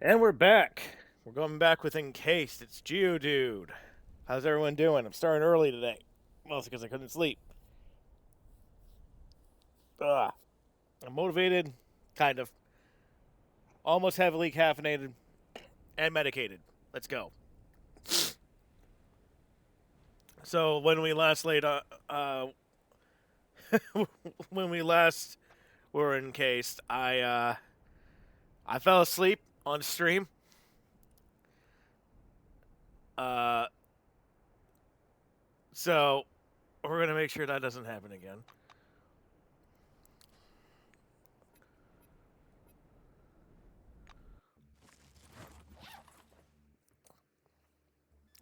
And we're back. We're going back with Encased. It's Geodude. How's everyone doing? I'm starting early today. Mostly because I couldn't sleep. Ugh. I'm motivated, kind of. Almost heavily caffeinated and medicated. Let's go. So when we last laid, when we last were encased, I fell asleep on stream. Uh, so we're gonna make sure that doesn't happen again.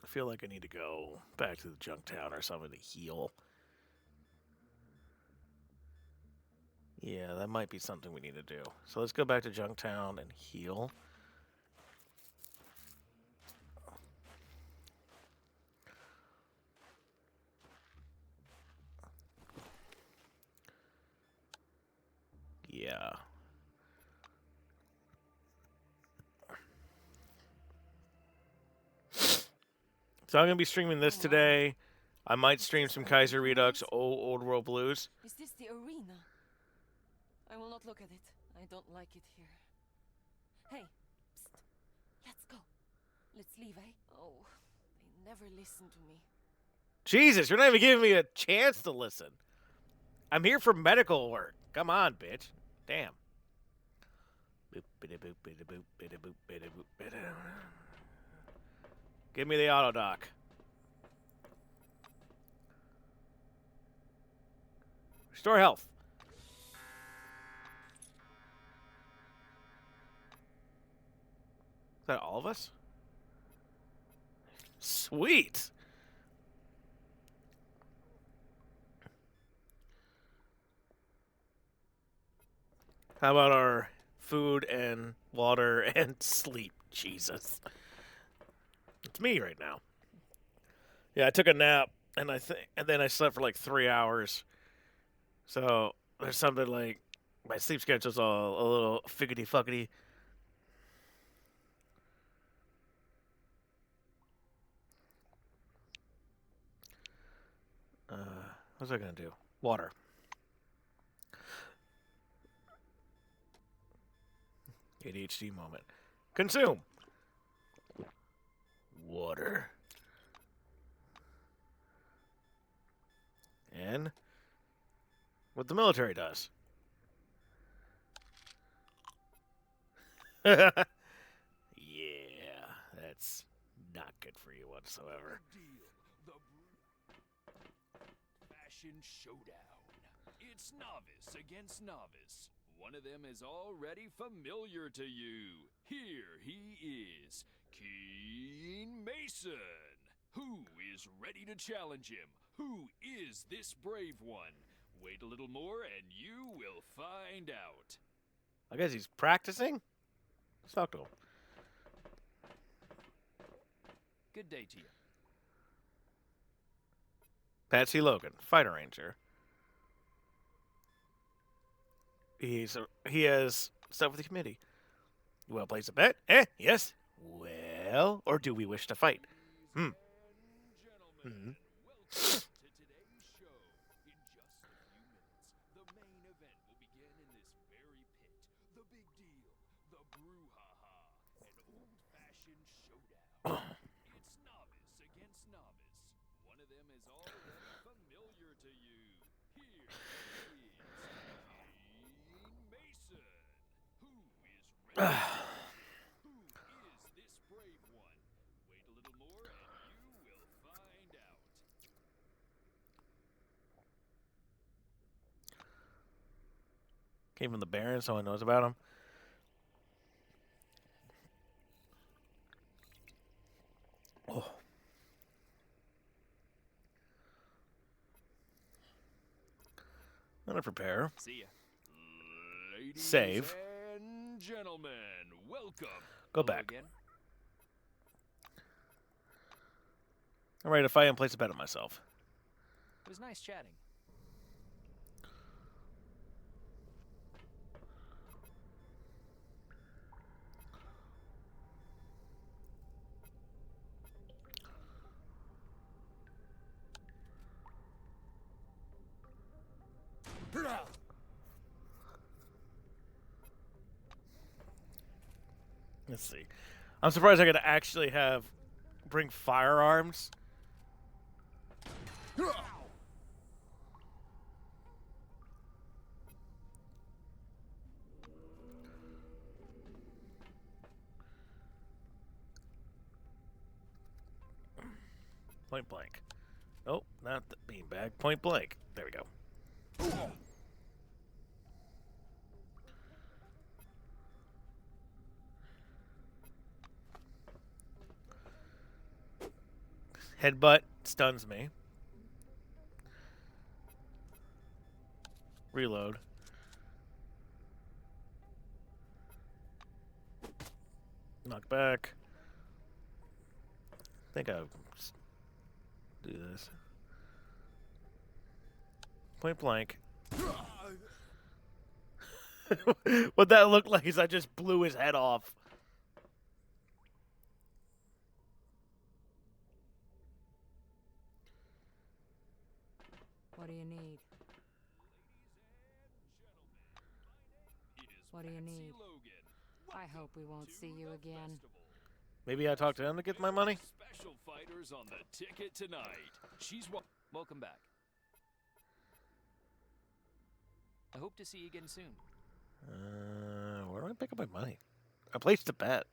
I feel like I need to go back to the junk town or something to heal. Yeah, that might be something we need to do. So let's go back to Junktown and heal. Yeah. So I'm going to be streaming this today. I might stream some Kaiser Redux, Old World Blues. Is this the arena? I will not look at it. I don't like it here. Hey, psst. Let's go. Let's leave, eh? Oh, they never listen to me. Jesus, you're not even giving me a chance to listen. I'm here for medical work. Come on, bitch. Damn. Give me the auto dock. Restore health. Is that all of us? Sweet. How about our food and water and sleep? Jesus. It's me right now. Yeah, I took a nap and and then I slept for like 3 hours. So there's something like my sleep schedule's a little figgity fuckity. What's I gonna do? Water. ADHD moment. Consume. Water. And what the military does. Yeah, that's not good for you whatsoever. Fashion showdown. It's novice against novice. One of them is already familiar to you. Here he is, Keen Mason. Who is ready to challenge him? Who is this brave one? Wait a little more and you will find out. I guess he's practicing? Let's talk to him. Good day to you. Patsy Logan, fighter ranger. He has stuff with the committee. You want to place a bet? Yes. Well, or do we wish to fight? Hmm. Gentlemen, welcome to today's show. In just a few minutes, the main event will begin in this very pit. The big deal, the brouhaha, an old-fashioned showdown. It's novice against novice. One of them is already familiar to you. Here he is, Keen Mason. Who is ready? Who is this brave one? Wait a little more and you will find out. Came from the Baron, so one knows about him. Oh. I'm gonna prepare. See ya. Ladies Save. and gentlemen, welcome. Go Hello back. again. I'm ready to fight and place a bet on myself. It was nice chatting. Let's see. I'm surprised I could actually bring firearms. Point blank. Oh, not the beanbag. Point blank. There we go. Headbutt stuns me. Reload. Knock back. I think I'll do this. Point blank. What that looked like is I just blew his head off. What do you need? What do you need? I hope we won't see you again. Maybe I talk to him to get my money? Special fighters on the ticket tonight. Welcome back. I hope to see you again soon. Where do I pick up my money? I placed a bet.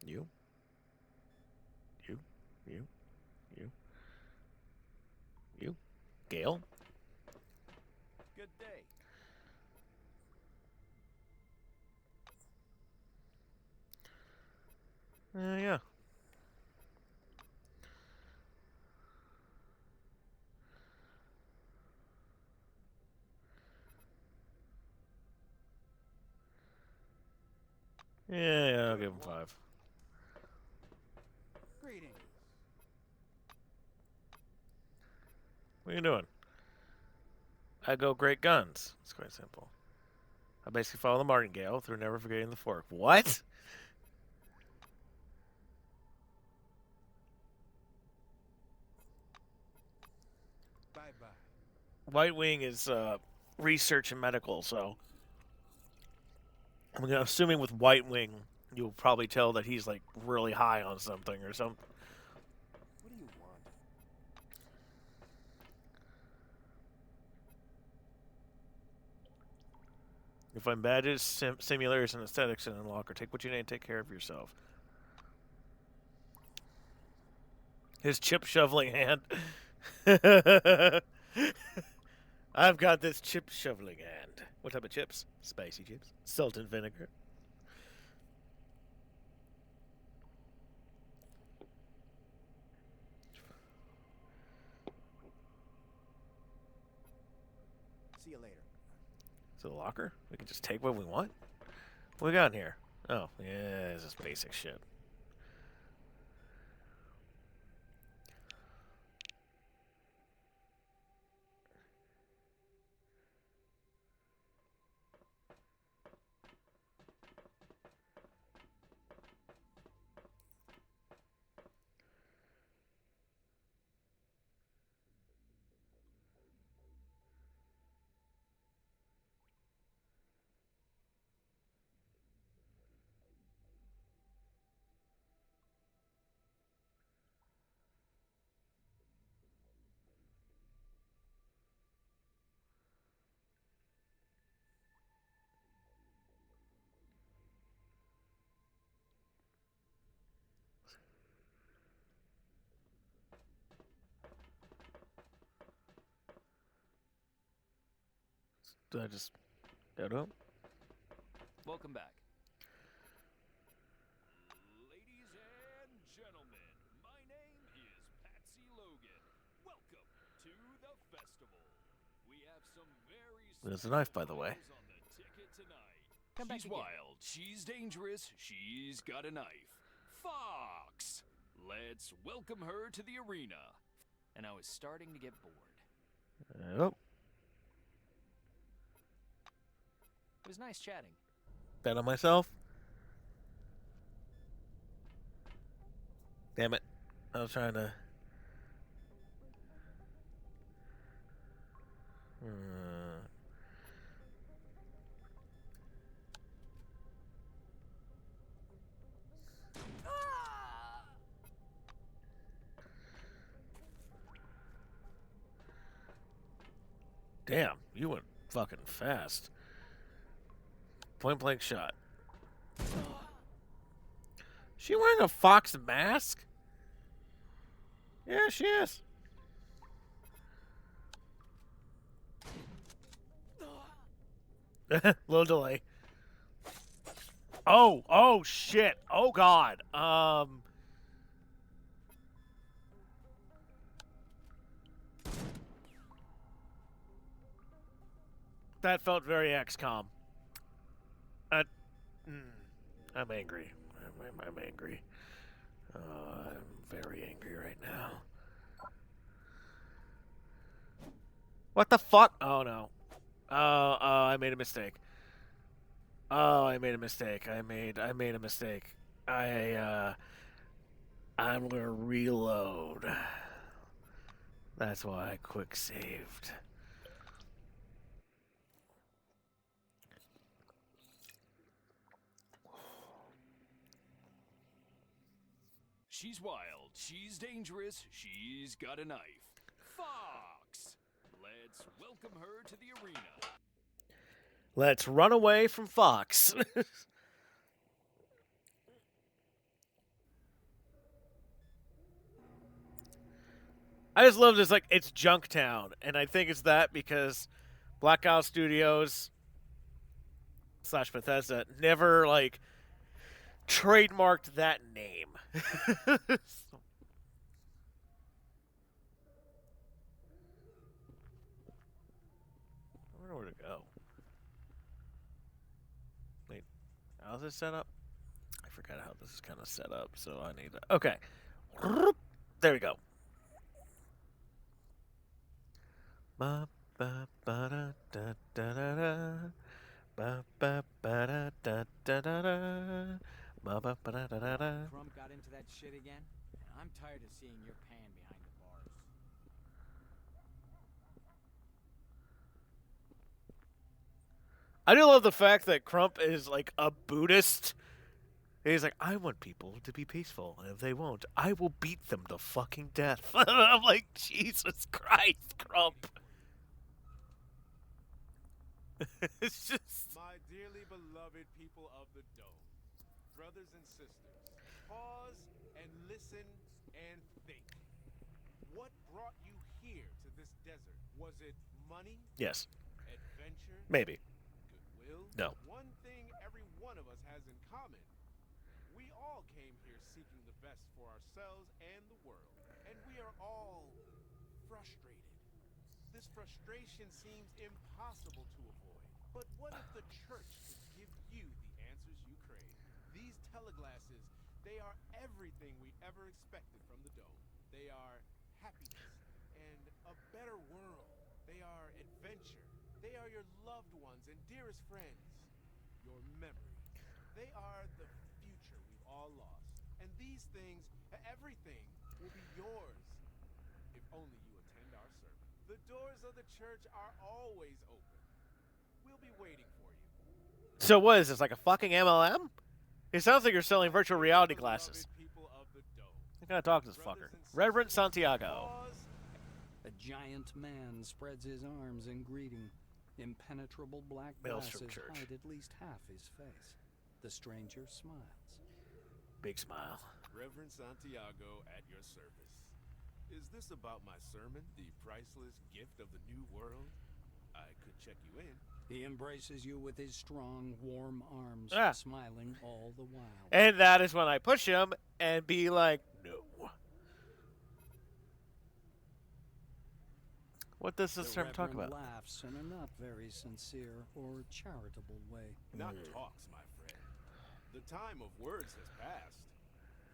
You. Gale? Good day. Yeah. Yeah, I'll give him 5. Greetings. What are you doing? I go great guns. It's quite simple. I basically follow the martingale through never forgetting the fork. What? Bye-bye. White Wing is research and medical, so I'm assuming with White Wing, you'll probably tell that he's like really high on something or something. What do you want? You'll find badges, simulators, and aesthetics in the locker. Take what you need to take care of yourself. His chip shoveling hand. I've got this chip shoveling hand. What type of chips? Spicy chips. Salt and vinegar. See you later. So the locker? We can just take what we want? What we got in here? Oh, yeah, it's just basic shit. Do I just go to him? Welcome back. Ladies and gentlemen, my name is Patsy Logan. Welcome to the festival. We have some very There's a knife, by the way. special on the ticket tonight. Come back She's again. wild, she's dangerous, she's got a knife. Fox! Let's welcome her to the arena. And I was starting to get bored. Oh, It was nice chatting. bet on myself. Damn it. I was trying to Damn, you went fucking fast. Point blank shot. She wearing a fox mask? Yeah, she is. Little delay. Oh shit. Oh god. That felt very XCOM. Uh, I'm angry. I'm angry. I'm very angry right now. What the fuck? Oh no. I made a mistake. Oh, I made a mistake. I made a mistake. I'm gonna reload. That's why I quick saved. She's wild, she's dangerous, she's got a knife. Fox! Let's welcome her to the arena. Let's run away from Fox. I just love this, like, it's Junktown, and I think it's that because Blackout Studios / Bethesda never, like, trademarked that name. I wonder where to go. Wait, how's this set up? I forgot how this is kind of set up, so I need to... Okay. There we go. Ba ba ba da da da da da. Ba ba ba da da da da da. Ba ba ba da da da da. Crump got into that shit again, and I'm tired of seeing your pan behind the bars. I do love the fact that Crump is like a Buddhist. He's like, I want people to be peaceful, and if they won't, I will beat them to fucking death. I'm like, Jesus Christ, Crump. It's just... My dearly beloved people of the Dome, brothers and sisters, pause and listen and think. What brought you here to this desert? Was it money? Yes. Adventure? Maybe. Goodwill? No. One thing every one of us has in common. We all came here seeking the best for ourselves and the world. And we are all frustrated. This frustration seems impossible to avoid. But what if the church could give you the answers you crave? These teleglasses, they are everything we ever expected from the Dome. They are happiness and a better world. They are adventure. They are your loved ones and dearest friends. Your memories. They are the future we've all lost. And these things, everything, will be yours if only you attend our service. The doors of the church are always open. We'll be waiting for you. So what is this, like a fucking MLM? It sounds like you're selling virtual reality glasses. People of the Dome. I gotta talk to this fucker. Reverend Santiago. A giant man spreads his arms in greeting. Impenetrable black Maelstrom glasses Church. hide at least half his face. The stranger smiles. Big smile. Reverend Santiago at your service. Is this about my sermon, the priceless gift of the new world? I could check you in. He embraces you with his strong, warm arms, Ah. smiling all the while. And that is when I push him and be like, no. What does this term talk Reverend about? laughs in a not very sincere or charitable way. Not talks, my friend. The time of words has passed.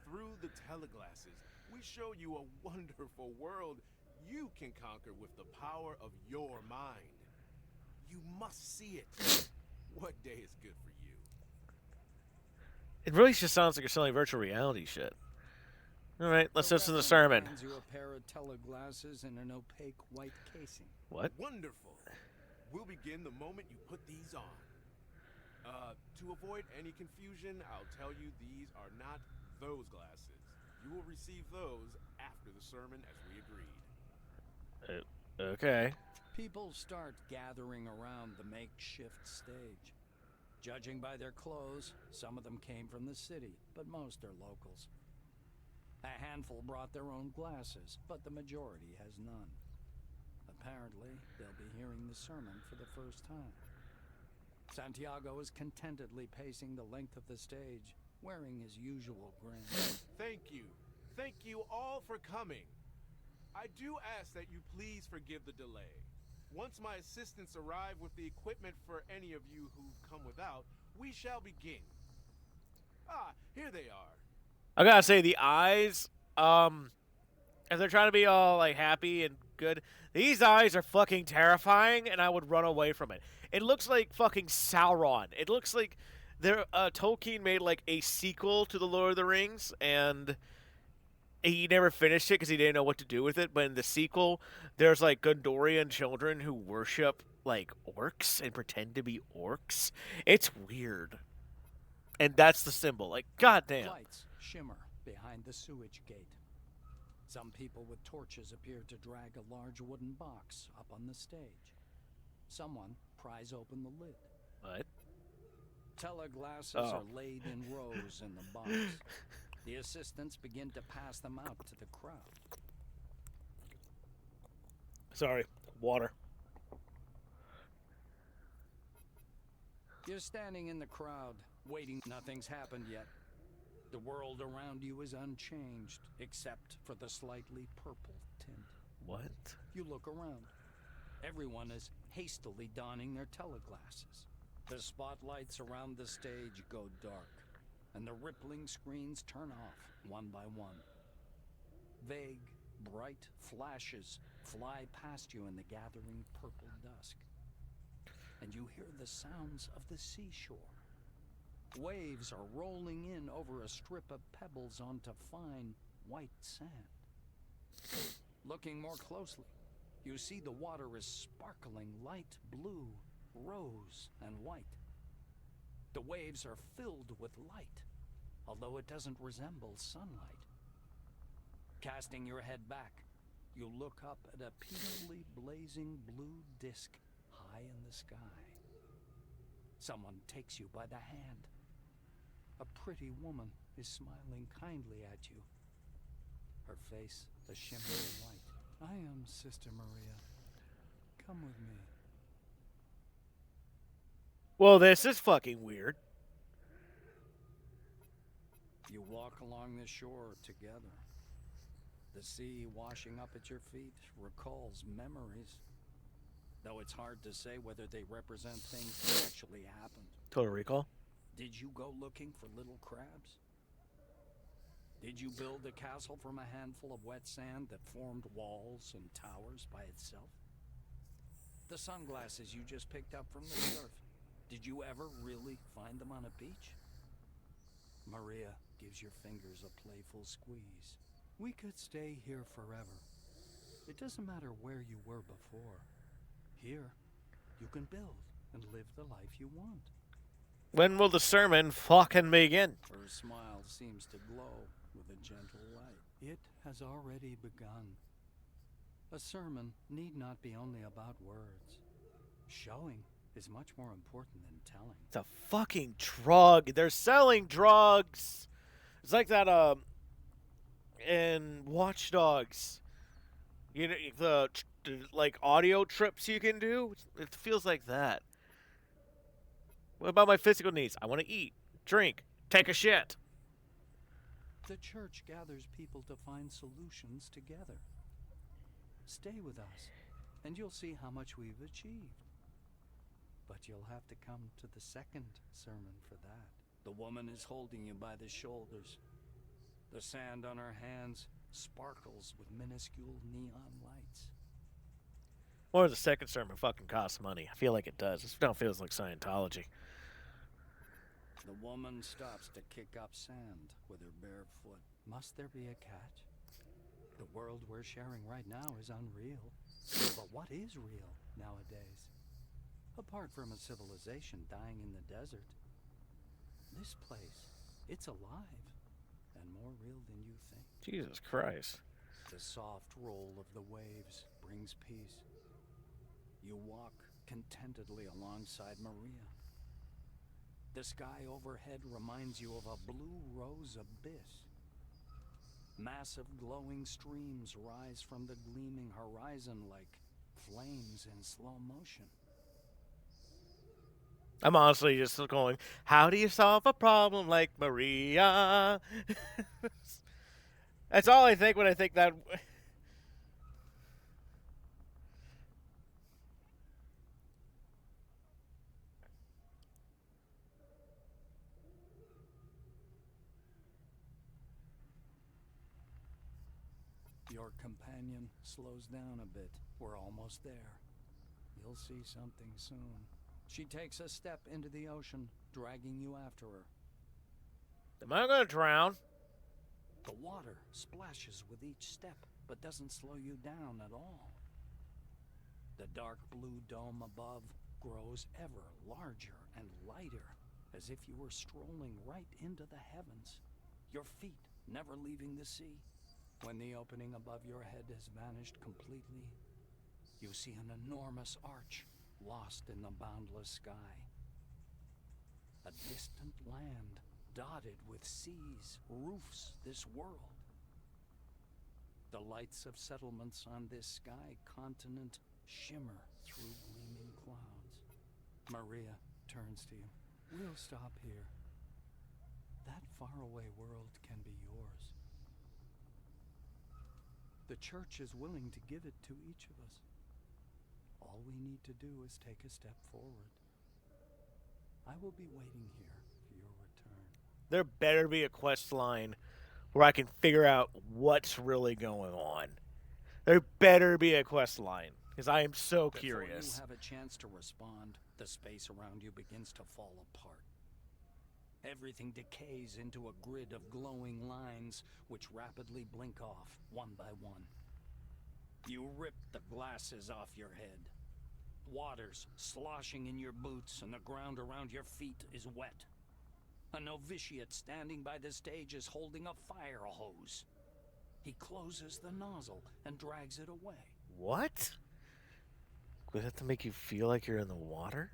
Through the teleglasses, we show you a wonderful world you can conquer with the power of your mind. You must see it. What day is good for you? It really just sounds like you're selling virtual reality shit. All right, let's The listen to the Reverend sermon. hands you a pair of teleglasses in an opaque white casing. What? Wonderful. We'll begin the moment you put these on. To avoid any confusion, I'll tell you these are not those glasses. You will receive those after the sermon as we agreed. Okay. People start gathering around the makeshift stage. Judging by their clothes, some of them came from the city, but most are locals. A handful brought their own glasses, but the majority has none. Apparently, they'll be hearing the sermon for the first time. Santiago is contentedly pacing the length of the stage, wearing his usual grin. Thank you. Thank you all for coming. I do ask that you please forgive the delay. Once my assistants arrive with the equipment for any of you who've come without, we shall begin. Ah, here they are. I gotta say, the eyes, if they're trying to be all, like, happy and good, these eyes are fucking terrifying, and I would run away from it. It looks like fucking Sauron. It looks like Tolkien made, like, a sequel to The Lord of the Rings, and he never finished it because he didn't know what to do with it. But in the sequel, there's, like, Gondorian children who worship, like, orcs and pretend to be orcs. It's weird. And that's the symbol. Like, goddamn. Lights shimmer behind the sewage gate. Some people with torches appear to drag a large wooden box up on the stage. Someone pries open the lid. What? Teleglasses Oh. are laid in rows in the box. The assistants begin to pass them out to the crowd. Sorry. Water. You're standing in the crowd, waiting. Nothing's happened yet. The world around you is unchanged, except for the slightly purple tint. What? You look around. Everyone is hastily donning their teleglasses. The spotlights around the stage go dark, and the rippling screens turn off one by one. Vague, bright flashes fly past you in the gathering purple dusk, and you hear the sounds of the seashore. Waves are rolling in over a strip of pebbles onto fine, white sand. Looking more closely, you see the water is sparkling light blue, rose, and white. The waves are filled with light, although it doesn't resemble sunlight. Casting your head back, you look up at a peacefully blazing blue disk high in the sky. Someone takes you by the hand. A pretty woman is smiling kindly at you. Her face a shimmering white. I am Sister Maria. Come with me. Well, this is fucking weird. You walk along the shore together. The sea washing up at your feet recalls memories, though it's hard to say whether they represent things that actually happened. Total Recall. Did you go looking for little crabs? Did you build a castle from a handful of wet sand that formed walls and towers by itself? The sunglasses you just picked up from the surf, did you ever really find them on a beach? Maria gives your fingers a playful squeeze. We could stay here forever. It doesn't matter where you were before. Here, you can build and live the life you want. When will the sermon fucking begin? Her smile seems to glow with a gentle light. It has already begun. A sermon need not be only about words. Showing is much more important than telling. It's a fucking drug. They're selling drugs. It's like that, in Watch Dogs. You know, the like audio trips you can do. It feels like that. What about my physical needs? I want to eat, drink, take a shit. The church gathers people to find solutions together. Stay with us, and you'll see how much we've achieved. But you'll have to come to the second sermon for that. The woman is holding you by the shoulders. The sand on her hands sparkles with minuscule neon lights. Or the second sermon fucking costs money. I feel like it does. This now feels like Scientology. The woman stops to kick up sand with her bare foot. Must there be a catch? The world we're sharing right now is unreal. But what is real nowadays? Apart from a civilization dying in the desert, this place, it's alive and more real than you think. Jesus Christ. The soft roll of the waves brings peace. You walk contentedly alongside Maria. The sky overhead reminds you of a blue rose abyss. Massive glowing streams rise from the gleaming horizon like flames in slow motion. I'm honestly just going, how do you solve a problem like Maria? That's all I think when I think that. Your companion slows down a bit. We're almost there. You'll see something soon. She takes a step into the ocean, dragging you after her. Am I gonna drown? The water splashes with each step, but doesn't slow you down at all. The dark blue dome above grows ever larger and lighter, as if you were strolling right into the heavens, your feet never leaving the sea. When the opening above your head has vanished completely, you see an enormous arch lost in the boundless sky. A distant land dotted with seas roofs this world. The lights of settlements on this sky continent shimmer through gleaming clouds. Maria turns to you. We'll stop here. That faraway world can be yours. The church is willing to give it to each of us. All we need to do is take a step forward. I will be waiting here for your return. There better be a quest line where I can figure out what's really going on. There better be a quest line, because I am so curious. Before you have a chance to respond, the space around you begins to fall apart. Everything decays into a grid of glowing lines which rapidly blink off, one by one. You rip the glasses off your head. Water's sloshing in your boots and the ground around your feet is wet. A novitiate standing by the stage is holding a fire hose. He closes the nozzle and drags it away. What? Would that to make you feel like you're in the water?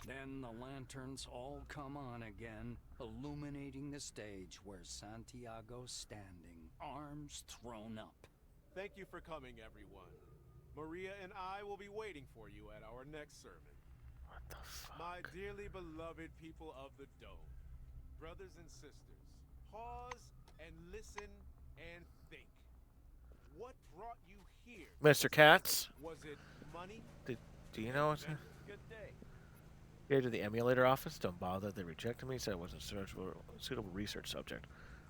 Then the lanterns all come on again, illuminating the stage where Santiago's standing, arms thrown up. Thank you for coming, everyone. Maria and I will be waiting for you at our next sermon. What the fuck? My dearly beloved people of the Dome, brothers and sisters, pause and listen and think. What brought you here? Mr. Katz? Was it money? Do you know what's... Good day. Go to the emulator office. Don't bother. They rejected me. Said I wasn't a suitable research subject.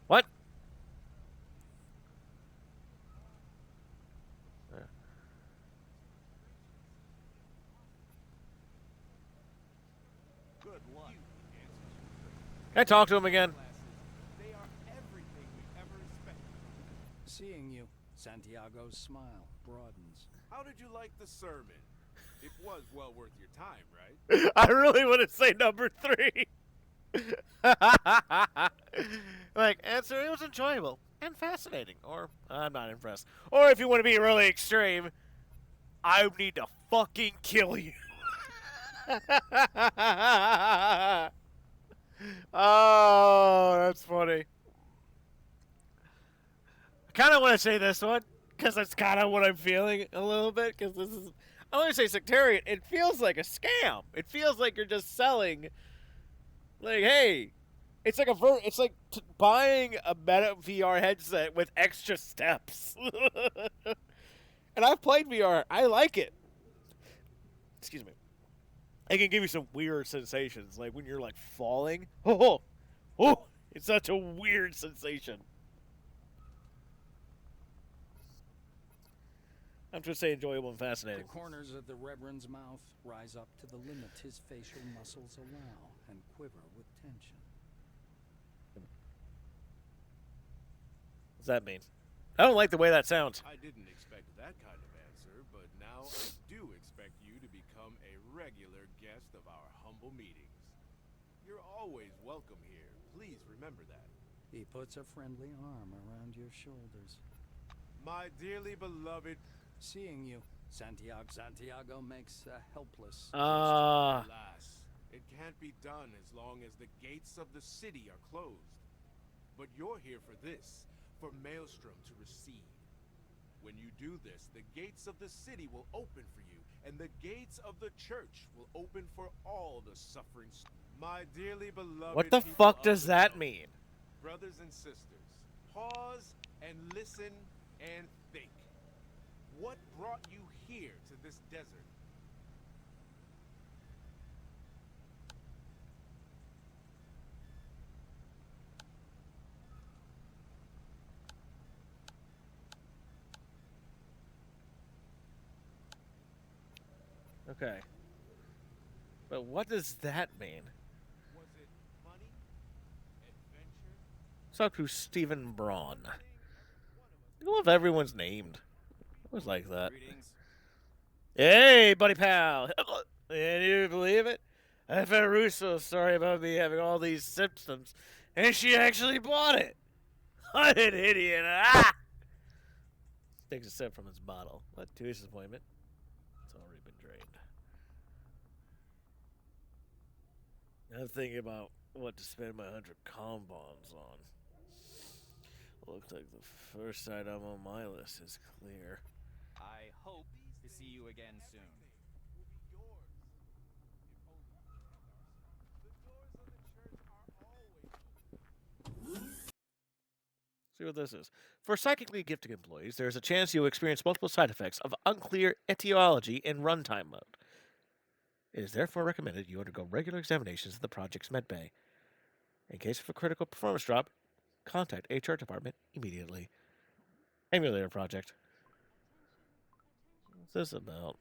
What? Yeah. Good luck. Can I talk to him again? They are everything we ever expected. Seeing you, Santiago's smile broadens. How did you like the sermon? It was well worth your time, right? I really want to say number 3. Like, answer, it was enjoyable and fascinating. Or, I'm not impressed. Or if you want to be really extreme, I need to fucking kill you. Oh, that's funny. I kind of want to say this one, because that's kind of what I'm feeling a little bit, because this is... I want to say sectarian. It feels like a scam. It feels like you're just selling, like, hey, it's like it's like buying a Meta VR headset with extra steps. And I've played VR. I like it. Excuse me. It can give you some weird sensations, like when you're like falling. Oh, it's such a weird sensation. I'm just saying enjoyable and fascinating. The corners of the Reverend's mouth rise up to the limit his facial muscles allow and quiver with tension. does that mean? I don't like the way that sounds. I didn't expect that kind of answer, but now I do expect you to become a regular guest of our humble meetings. You're always welcome here. Please remember that. He puts a friendly arm around your shoulders. My dearly beloved. Seeing you, Santiago makes helpless. Alas, it can't be done as long as the gates of the city are closed. But you're here for this, for Maelstrom to recede. When you do this, the gates of the city will open for you, and the gates of the church will open for all the suffering. My dearly beloved. What the people fuck of does the that zone, mean? brothers and sisters, pause and listen and think. What brought you here to this desert? Okay. But what does that mean? Was it money? Adventure? Talk to Stephen Braun. One I love everyone's named. I always like that. Greetings. Hey, buddy pal. Can you believe it? I found Russo's story about me having all these symptoms, and she actually bought it. What an idiot. Ah! Takes a sip from his bottle. What, to his disappointment? It's already been drained. I'm thinking about what to spend my 100 bonds on. Looks like the first item on my list is clear. I hope to see you again soon. will be yours. If only you had our. The doors of the church are always open. See what this is. For psychically gifted employees, there is a chance you will experience multiple side effects of unclear etiology in runtime mode. It is therefore recommended you undergo regular examinations of the project's medbay. In case of a critical performance drop, contact HR department immediately. Emulator project. What's this about?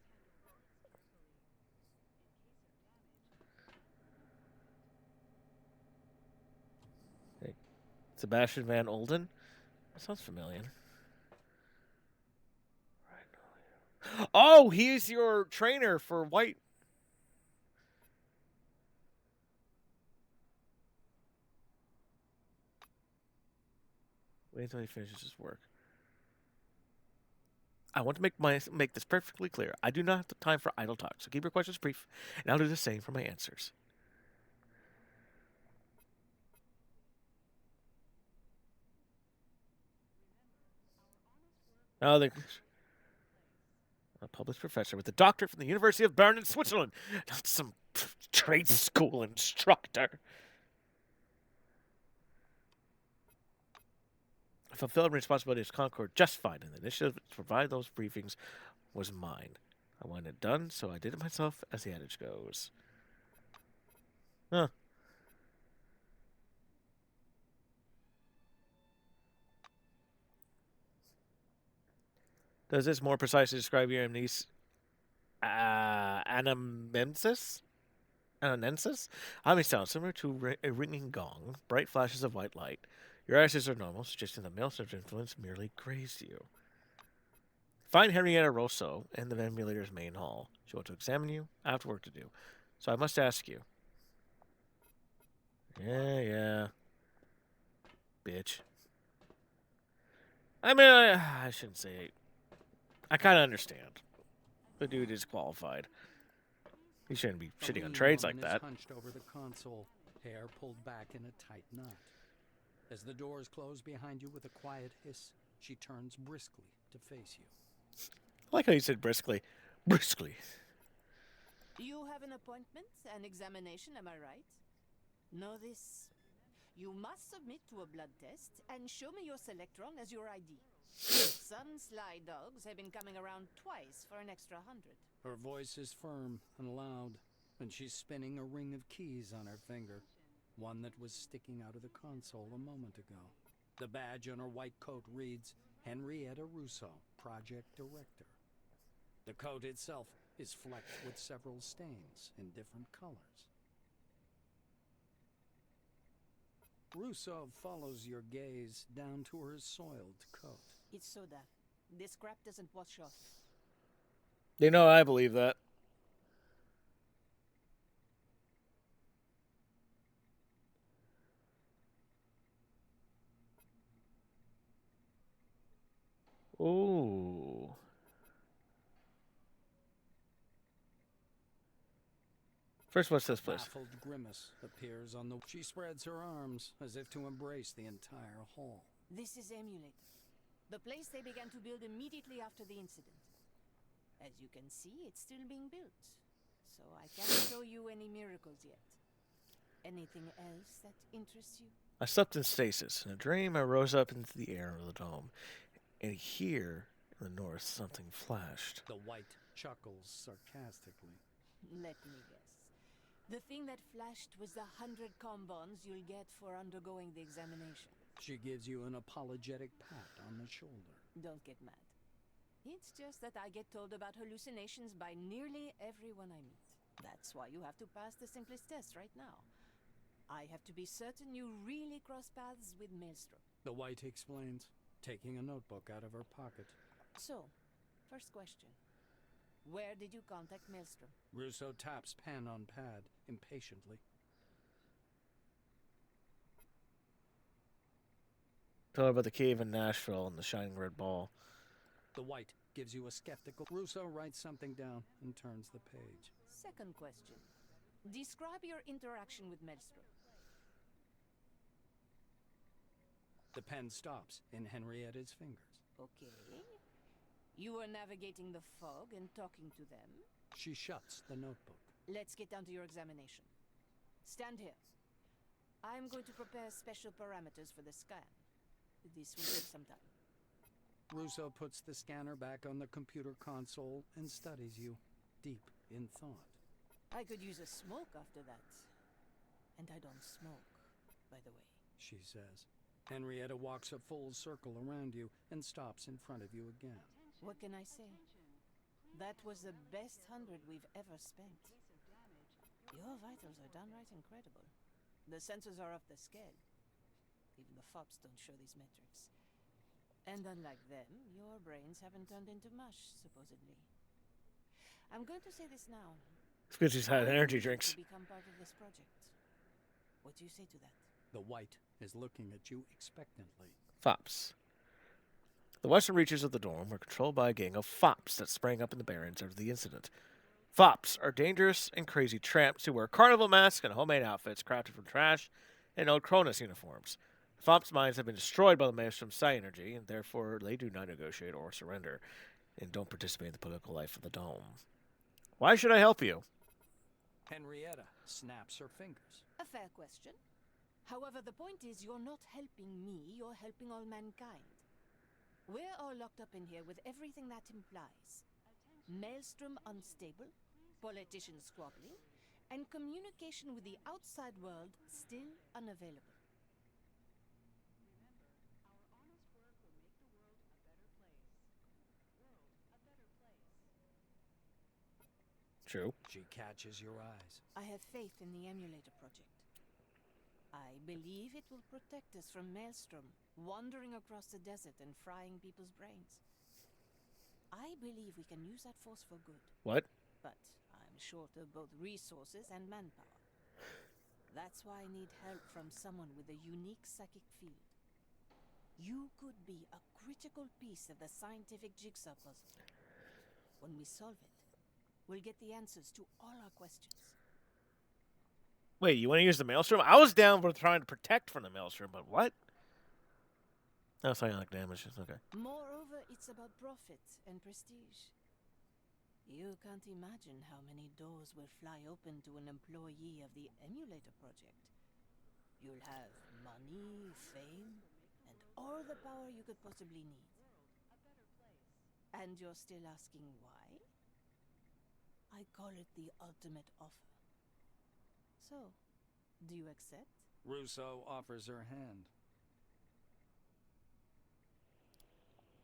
Hey, Sebastian Van Olden? That sounds familiar. Oh, he's your trainer for White. Wait until he finishes his work. I want to make this perfectly clear. I do not have the time for idle talk, so keep your questions brief, and I'll do the same for my answers. Oh, a published professor with a doctorate from the University of Bern in Switzerland, not some trade school instructor. I fulfilled my responsibility as Concord just fine, and the initiative to provide those briefings was mine. I wanted it done, so I did it myself, as the adage goes. Huh. Does this more precisely describe your amnesia? Anamensis? Ananensis? I may sound similar to a ringing gong, bright flashes of white light. Your eyes are normal, suggesting that Maelstrom's influence merely grazed you. Find Henrietta Rosso in the emulator's main hall. She wants to examine you. I have work to do. So I must ask you. Yeah. Bitch. I mean, I shouldn't say. I kind of understand. The dude is qualified. He shouldn't be shitting on trades like that. Hunched over the console, hair pulled back in a tight knot. As the doors close behind you with a quiet hiss, she turns briskly to face you. I like how you said briskly. Briskly. You have an appointment, an examination, am I right? Know this. You must submit to a blood test and show me your Selectron as your ID. Some sly dogs have been coming around twice for an extra 100. Her voice is firm and loud, and she's spinning a ring of keys on her finger, one that was sticking out of the console a moment ago. The badge on her white coat reads, Henrietta Russo, Project Director. The coat itself is flecked with several stains in different colors. Russo follows your gaze down to her soiled coat. It's soda. This crap doesn't wash off. You know, I believe that. Ooh. First, what's this place? Baffled grimace appears on the... She spreads her arms as if to embrace the entire hall. This is Emulator, the place they began to build immediately after the incident. As you can see, it's still being built, so I can't show you any miracles yet. Anything else that interests you? I slept in stasis. In a dream, I rose up into the air of the dome. And here, in the north, something flashed. The white chuckles sarcastically. Let me guess. The thing that flashed was the 100 combons you'll get for undergoing the examination. She gives you an apologetic pat on the shoulder. Don't get mad. It's just that I get told about hallucinations by nearly everyone I meet. That's why you have to pass the simplest test right now. I have to be certain you really cross paths with Maelstrom. The white explains, taking a notebook out of her pocket. So, first question. Where did you contact Maelstrom? Russo taps pen on pad impatiently. Tell her about the cave in Nashville and the shining red ball. The white gives you a skeptical... Russo writes something down and turns the page. Second question. Describe your interaction with Maelstrom. The pen stops in Henrietta's fingers. Okay. You were navigating the fog and talking to them. She shuts the notebook. Let's get down to your examination. Stand here. I'm going to prepare special parameters for the scan. This will take some time. Russo puts the scanner back on the computer console and studies you, deep in thought. I could use a smoke after that. And I don't smoke, by the way. She says. Henrietta walks a full circle around you and stops in front of you again. What can I say? That was the best 100 we've ever spent. Your vitals are downright incredible. The sensors are off the scale. Even the FOPs don't show these metrics. And unlike them, your brains haven't turned into mush, supposedly. I'm going to say this now. It's because she's had I energy want you drinks. to become part of this project. What do you say to that? The white is looking at you expectantly. Fops. The western reaches of the dome were controlled by a gang of fops that sprang up in the barrens after the incident. Fops are dangerous and crazy tramps who wear carnival masks and homemade outfits crafted from trash and old Cronus uniforms. Fops' minds have been destroyed by the Maelstrom psi energy, and therefore they do not negotiate or surrender, and don't participate in the political life of the dome. Why should I help you? Henrietta snaps her fingers. A fair question. However, the point is you're not helping me, you're helping all mankind. We're all locked up in here with everything that implies. Maelstrom unstable, politicians squabbling, and communication with the outside world still unavailable. True. She catches your eyes. I have faith in the Emulator project. I believe it will protect us from Maelstrom wandering across the desert and frying people's brains. I believe we can use that force for good. What? But I'm short of both resources and manpower. That's why I need help from someone with a unique psychic field. You could be a critical piece of the scientific jigsaw puzzle. When we solve it, we'll get the answers to all our questions. Wait, you want to use the Maelstrom? I was down for trying to protect from the Maelstrom, but what? Oh, psionic damage. Okay. Moreover, it's about profit and prestige. You can't imagine how many doors will fly open to an employee of the Emulator project. You'll have money, fame, and all the power you could possibly need. And you're still asking why? I call it the ultimate offer. So, do you accept? Russo offers her hand.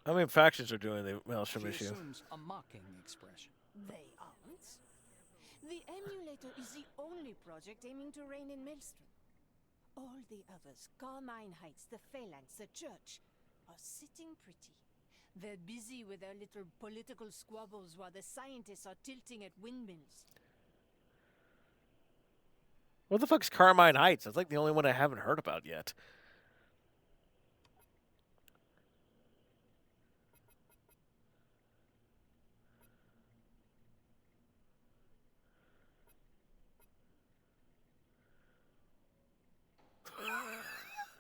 How many factions are doing the Maelstrom She issue? assumes a mocking expression. They aren't. The Emulator is the only project aiming to reign in Maelstrom. All the others, Carmine Heights, the Phalanx, the Church, are sitting pretty. They're busy with their little political squabbles while the scientists are tilting at windmills. What the fuck's Carmine Heights? That's like the only one I haven't heard about yet.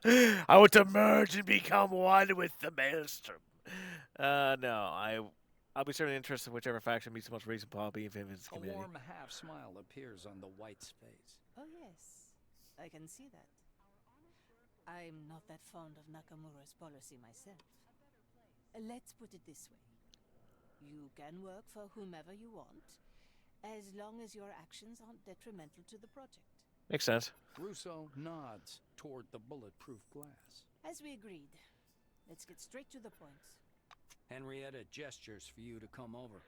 I want to merge and become one with the maelstrom. No, I'll be certainly interested in whichever faction meets the most reasonable. I'll be in its A community. warm half smile appears on the White's face. Oh, yes, I can see that. I'm not that fond of Nakamura's policy myself. Let's put it this way. You can work for whomever you want, as long as your actions aren't detrimental to the project. Makes sense. Russo nods toward the bulletproof glass. As we agreed, let's get straight to the point. Henrietta gestures for you to come over.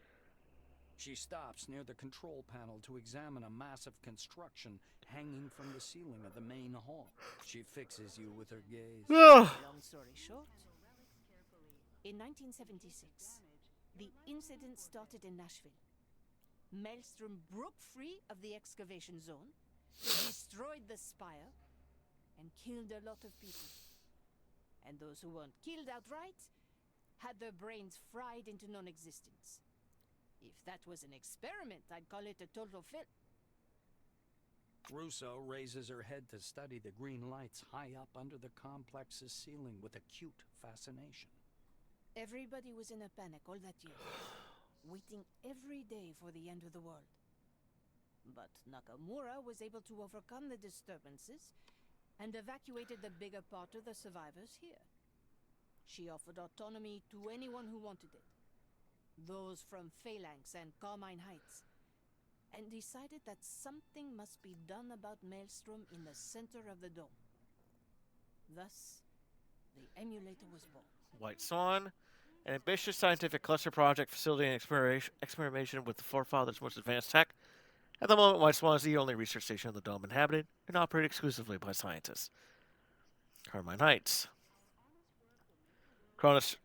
She stops near the control panel to examine a massive construction hanging from the ceiling of the main hall. She fixes you with her gaze. Ugh. Long story short, in 1976, the incident started in Nashville. Maelstrom broke free of the excavation zone, destroyed the spire, and killed a lot of people. And those who weren't killed outright had their brains fried into non-existence. If that was an experiment, I'd call it a total fail. Russo raises her head to study the green lights high up under the complex's ceiling with acute fascination. Everybody was in a panic all that year, waiting every day for the end of the world. But Nakamura was able to overcome the disturbances and evacuated the bigger part of the survivors here. She offered autonomy to anyone who wanted it, those from Phalanx and Carmine Heights, and decided that something must be done about Maelstrom in the center of the dome. Thus, the emulator was born. White Swan, an ambitious scientific cluster project facility and experimentation with the forefathers' most advanced tech. At the moment, White Swan is the only research station on the dome inhabited and operated exclusively by scientists. Carmine Heights.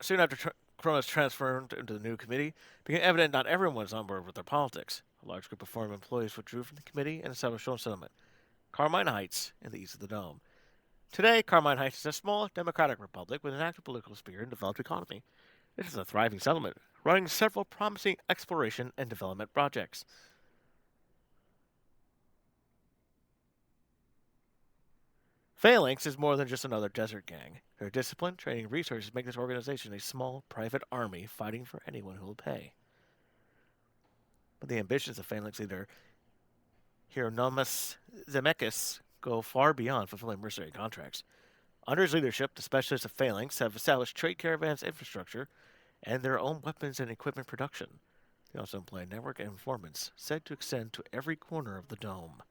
Soon after Cronus transferred into the new committee, it became evident not everyone was on board with their politics. A large group of former employees withdrew from the committee and established their own settlement, Carmine Heights, in the east of the dome. Today, Carmine Heights is a small, democratic republic with an active political sphere and developed economy. It is a thriving settlement, running several promising exploration and development projects. Phalanx is more than just another desert gang. Their discipline, training, and resources make this organization a small, private army fighting for anyone who will pay. But the ambitions of Phalanx leader Hieronymus Zemeckis go far beyond fulfilling mercenary contracts. Under his leadership, the specialists of Phalanx have established trade caravans infrastructure and their own weapons and equipment production. They also employ a network of informants said to extend to every corner of the dome.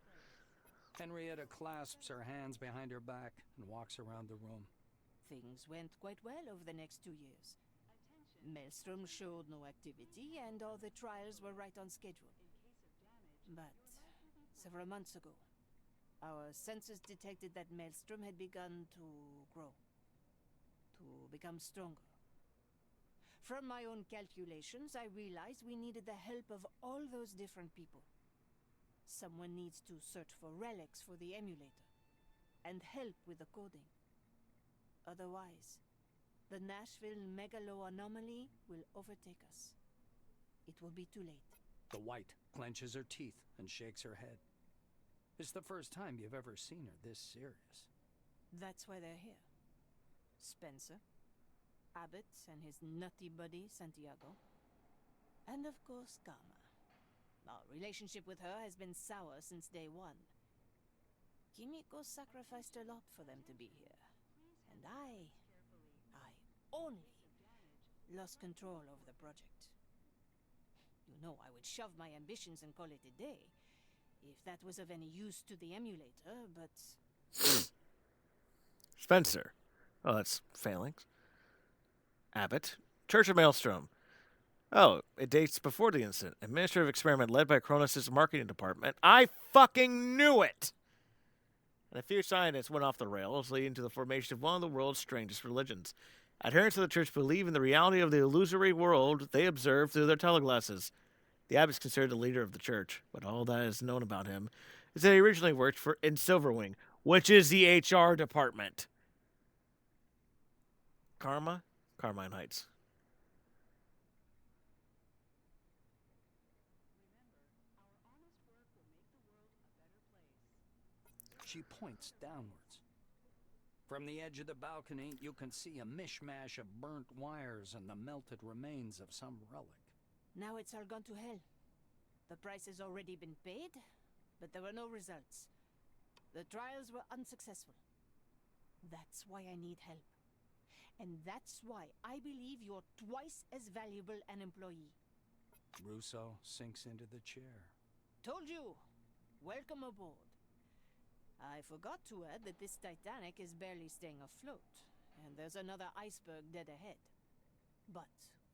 Henrietta clasps her hands behind her back and walks around the room. Things went quite well over the next 2 years. Maelstrom showed no activity, and all the trials were right on schedule. But several months ago, our sensors detected that Maelstrom had begun to grow, to become stronger. From my own calculations, I realized we needed the help of all those different people. Someone needs to search for relics for the emulator, and help with the coding. Otherwise, the Nashville megalo anomaly will overtake us. It will be too late. The White clenches her teeth and shakes her head. It's the first time you've ever seen her this serious. That's why they're here. Spencer, Abbott and his nutty buddy Santiago, and of course Gamma. Our relationship with her has been sour since day one. Kimiko sacrificed a lot for them to be here. And I only lost control over the project. You know I would shove my ambitions and call it a day, if that was of any use to the emulator, but... Spencer. Oh, that's Phalanx. Abbott. Church of Maelstrom. Oh, it dates before the incident. Administrative experiment led by Cronus' marketing department. I fucking knew it! and a few scientists went off the rails, leading to the formation of one of the world's strangest religions. Adherents of the church believe in the reality of the illusory world they observe through their teleglasses. The abbot is considered the leader of the church, but all that is known about him is that he originally worked in Silverwing, which is the HR department. Karma? Carmine Heights. She points downwards. From the edge of the balcony, you can see a mishmash of burnt wires and the melted remains of some relic. Now it's all gone to hell. The price has already been paid, but there were no results. The trials were unsuccessful. That's why I need help. And that's why I believe you're twice as valuable an employee. Russo sinks into the chair. Told you! Welcome aboard. I forgot to add that this Titanic is barely staying afloat, and there's another iceberg dead ahead. But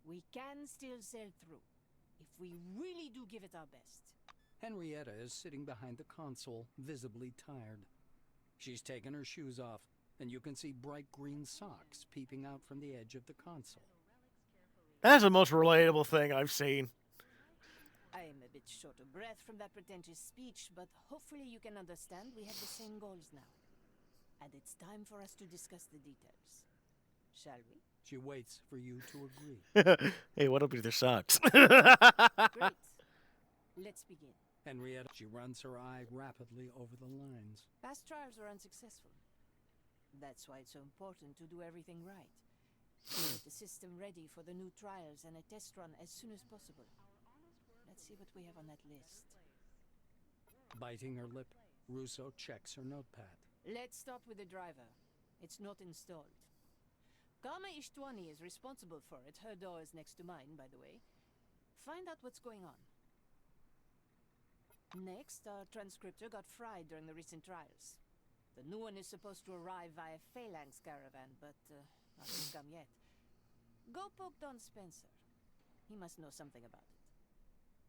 we can still sail through, if we really do give it our best. Henrietta is sitting behind the console, visibly tired. She's taken her shoes off, and you can see bright green socks peeping out from the edge of the console. That's the most relatable thing I've seen. I am a bit short of breath from that pretentious speech, but hopefully you can understand we have the same goals now. And it's time for us to discuss the details. Shall we? She waits for you to agree. Hey, what up with your socks? Great. Let's begin. Henrietta, she runs her eye rapidly over the lines. Past trials were unsuccessful. That's why it's so important to do everything right. Get the system ready for the new trials and a test run as soon as possible. Let's see what we have on that list. Biting her lip, Russo checks her notepad. Let's start with the driver. It's not installed. Karma Ishtwani is responsible for it. Her door is next to mine, by the way. Find out what's going on. Next, our transcriptor got fried during the recent trials. The new one is supposed to arrive via Phalanx caravan, but nothing's come yet. Go poke Don Spencer. He must know something about it.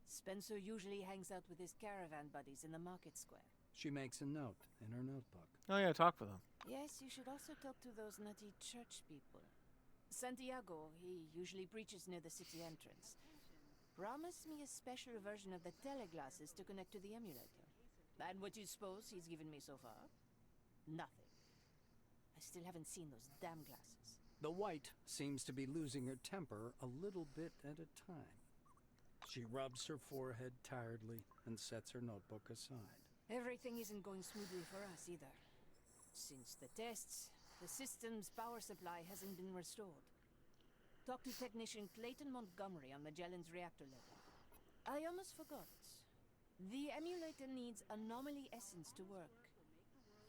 Spencer usually hangs out with his caravan buddies in the market square. She makes a note in her notebook. Oh yeah, talk with them. Yes, you should also talk to those nutty church people. Santiago, he usually preaches near the city entrance. Promise me a special version of the teleglasses to connect to the emulator. And what do you suppose he's given me so far? Nothing. I still haven't seen those damn glasses. The white seems to be losing her temper a little bit at a time. She rubs her forehead tiredly and sets her notebook aside. Everything isn't going smoothly for us either. Since the tests, the system's power supply hasn't been restored. Talk to technician Clayton Montgomery on Magellan's reactor level. I almost forgot. The emulator needs anomaly essence to work.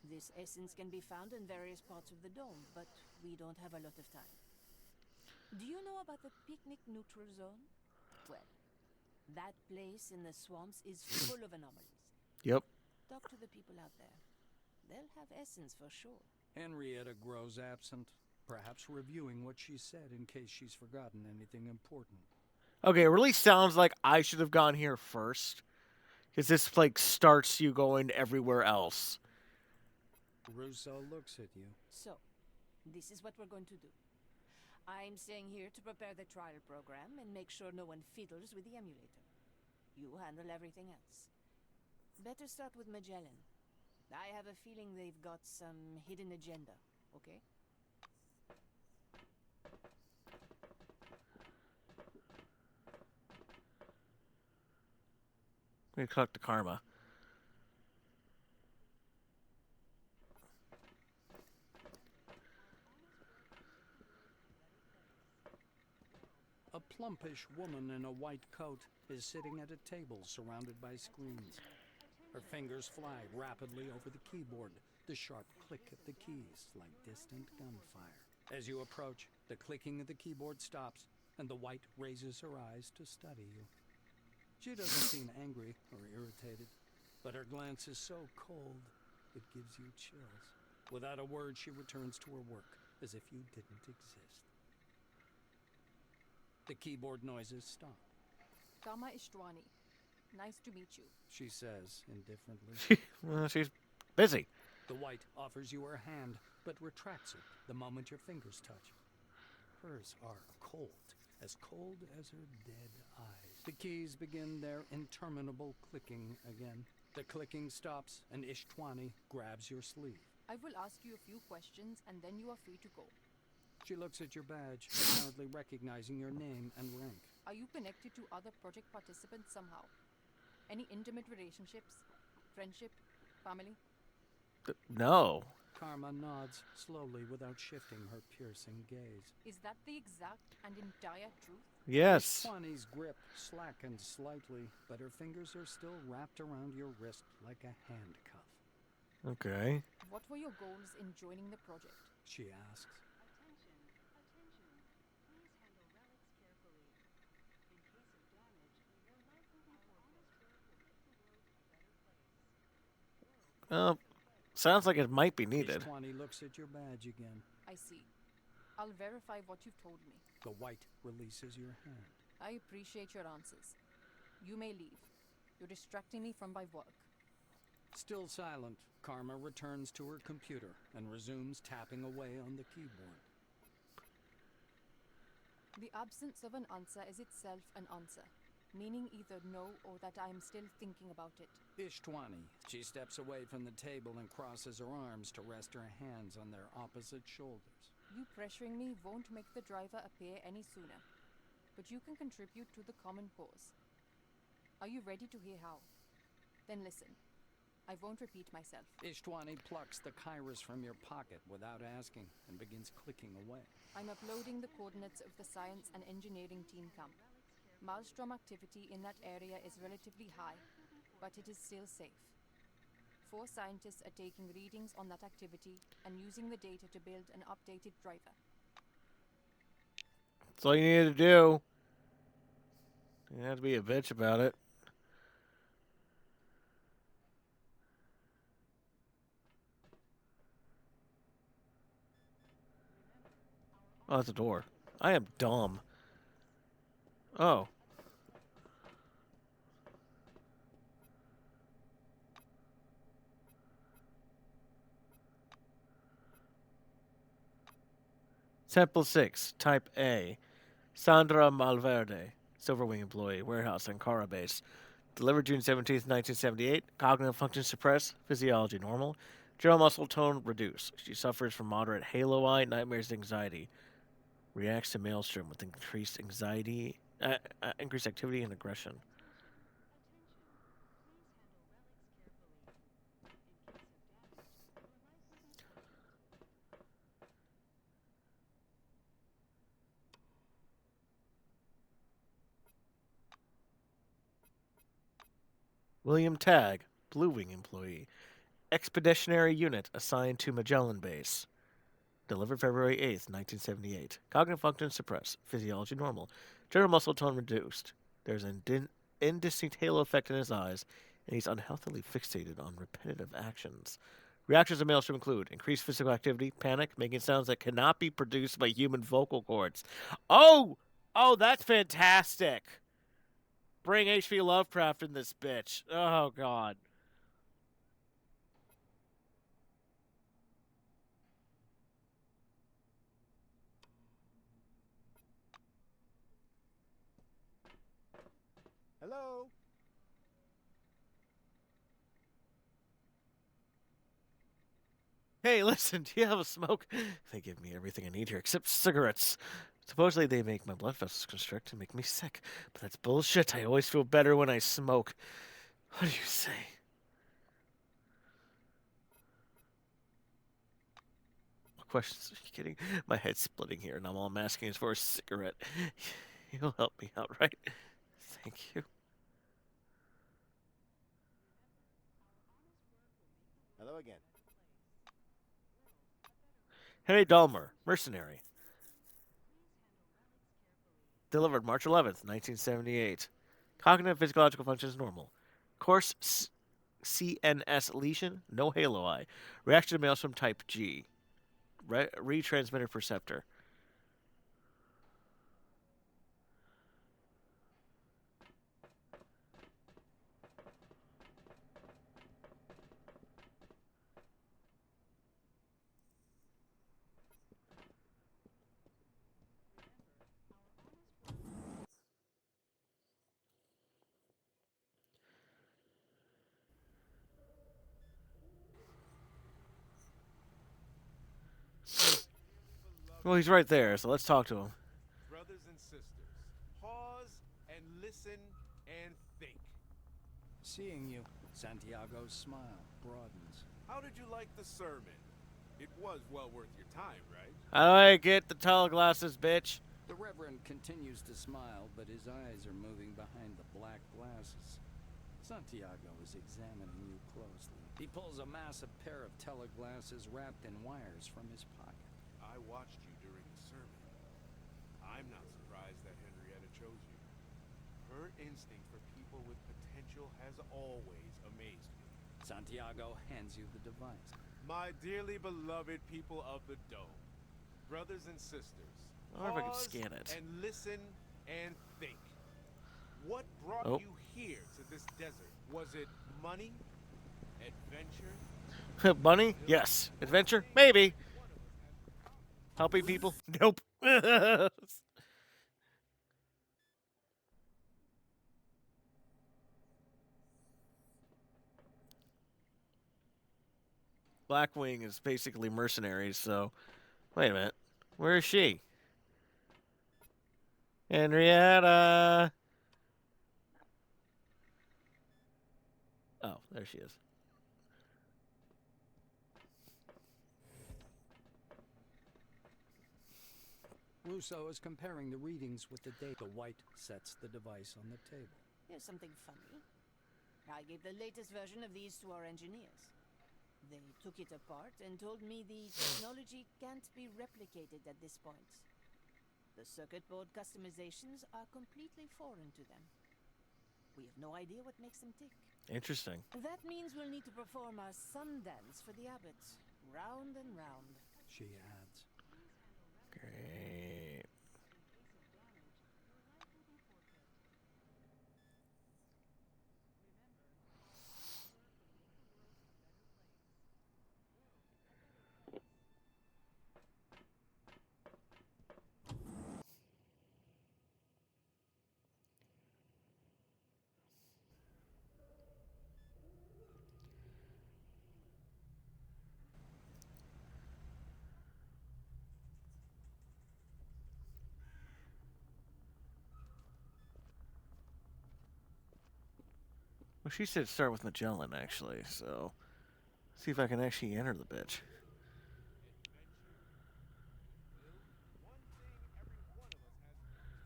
This essence can be found in various parts of the dome, but we don't have a lot of time. Do you know about the picnic neutral zone? Well, that place in the swamps is full of anomalies. Yep. Talk to the people out there. They'll have essence for sure. Henrietta grows absent, perhaps reviewing what she said in case she's forgotten anything important. Okay, it really sounds like I should have gone here first. Because this, like, starts you going everywhere else. Russo looks at you. So, this is what we're going to do. I'm staying here to prepare the trial program and make sure no one fiddles with the emulator. You handle everything else. Better start with Magellan. I have a feeling they've got some hidden agenda, okay? We talk to Karma. A plumpish woman in a white coat is sitting at a table surrounded by screens. Her fingers fly rapidly over the keyboard, the sharp click of the keys like distant gunfire. As you approach, the clicking of the keyboard stops, and the white raises her eyes to study you. She doesn't seem angry or irritated, but her glance is so cold it gives you chills. Without a word, she returns to her work, as if you didn't exist. The keyboard noises stop. Karma Ishtwani. Nice to meet you. She says indifferently. Well, she's busy. The white offers you her hand, but retracts it the moment your fingers touch. Hers are cold as her dead eyes. The keys begin their interminable clicking again. The clicking stops, and Ishtwani grabs your sleeve. I will ask you a few questions, and then you are free to go. She looks at your badge, apparently recognizing your name and rank. Are you connected to other project participants somehow? Any intimate relationships? Friendship? Family? No. Karma nods slowly without shifting her piercing gaze. Is that the exact and entire truth? Yes. Ishtwani's grip slackened slightly, but her fingers are still wrapped around your wrist like a handcuff. Okay. What were your goals in joining the project? She asks. Sounds like it might be needed. Ishtwani looks at your badge again. I see. I'll verify what you've told me. The white releases your hand. I appreciate your answers. You may leave. You're distracting me from my work. Still silent, Karma returns to her computer and resumes tapping away on the keyboard. The absence of an answer is itself an answer, meaning either no or that I am still thinking about it. Ishtwani. She steps away from the table and crosses her arms to rest her hands on their opposite shoulders. You pressuring me won't make the driver appear any sooner, but you can contribute to the common cause. Are you ready to hear how? Then listen. I won't repeat myself. Ishtwani plucks the kairos from your pocket without asking and begins clicking away. I'm uploading the coordinates of the science and engineering team camp. Maelstrom activity in that area is relatively high, but it is still safe. 4 scientists are taking readings on that activity and using the data to build an updated driver. That's all you needed to do. You didn't have to be a bitch about it. Oh, that's a door. I am dumb. Oh. Sample 6, Type A. Sandra Malverde, Silverwing employee, warehouse, Ankara base. Delivered June 17th, 1978. Cognitive function suppressed. Physiology normal. General muscle tone reduced. She suffers from moderate halo eye, nightmares, and anxiety. Reacts to maelstrom with increased anxiety, increased activity and aggression. William Tagg, Blue Wing employee. Expeditionary unit assigned to Magellan Base. Delivered February 8th, 1978. Cognitive function suppressed. Physiology normal. General muscle tone reduced. There's an indistinct halo effect in his eyes, and he's unhealthily fixated on repetitive actions. Reactions to maelstrom include increased physical activity, panic, making sounds that cannot be produced by human vocal cords. Oh! Oh, that's fantastic! Bring H.P. Lovecraft in this bitch. Oh, God. Hello? Hey, listen, do you have a smoke? They give me everything I need here except cigarettes. Supposedly they make my blood vessels constrict and make me sick, but that's bullshit. I always feel better when I smoke. What do you say? What questions are you kidding? My head's splitting here, and all I'm asking is for a cigarette. You'll help me out, right? Thank you. Hello again. Henry Dahmer, mercenary. Delivered March 11th, 1978. Cognitive physiological functions normal. Course CNS lesion, no halo eye. Reaction to maelstrom type G. Retransmitter perceptor. Well, he's right there, so let's talk to him. Brothers and sisters, pause and listen and think. Seeing you, Santiago's smile broadens. How did you like the sermon? It was well worth your time, right? I get the tall glasses, bitch. The Reverend continues to smile, but his eyes are moving behind the black glasses. Santiago is examining you closely. He pulls a massive pair of teleglasses wrapped in wires from his pocket. I watched you during the sermon. I'm not surprised that Henrietta chose you. Her instinct for people with potential has always amazed me. Santiago hands you the device. My dearly beloved people of the Dome, brothers and sisters, I wonder if I can pause scan it. and listen and think. What brought Oh. you here to this desert? Was it money? Adventure? Bunny? Yes. Adventure? Maybe. Helping people? Nope. Blackwing is basically mercenaries, so... Wait a minute. Where is she? Henrietta! Oh, there she is. Russo is comparing the readings with the date. The white sets the device on the table. Here's something funny. I gave the latest version of these to our engineers. They took it apart and told me the technology can't be replicated at this point. The circuit board customizations are completely foreign to them. We have no idea what makes them tick. Interesting. That means we'll need to perform our sun dance for the abbot. Round and round. She adds. Great. Well, she said start with Magellan, actually, so... See if I can actually enter the bitch. One thing every one of us has.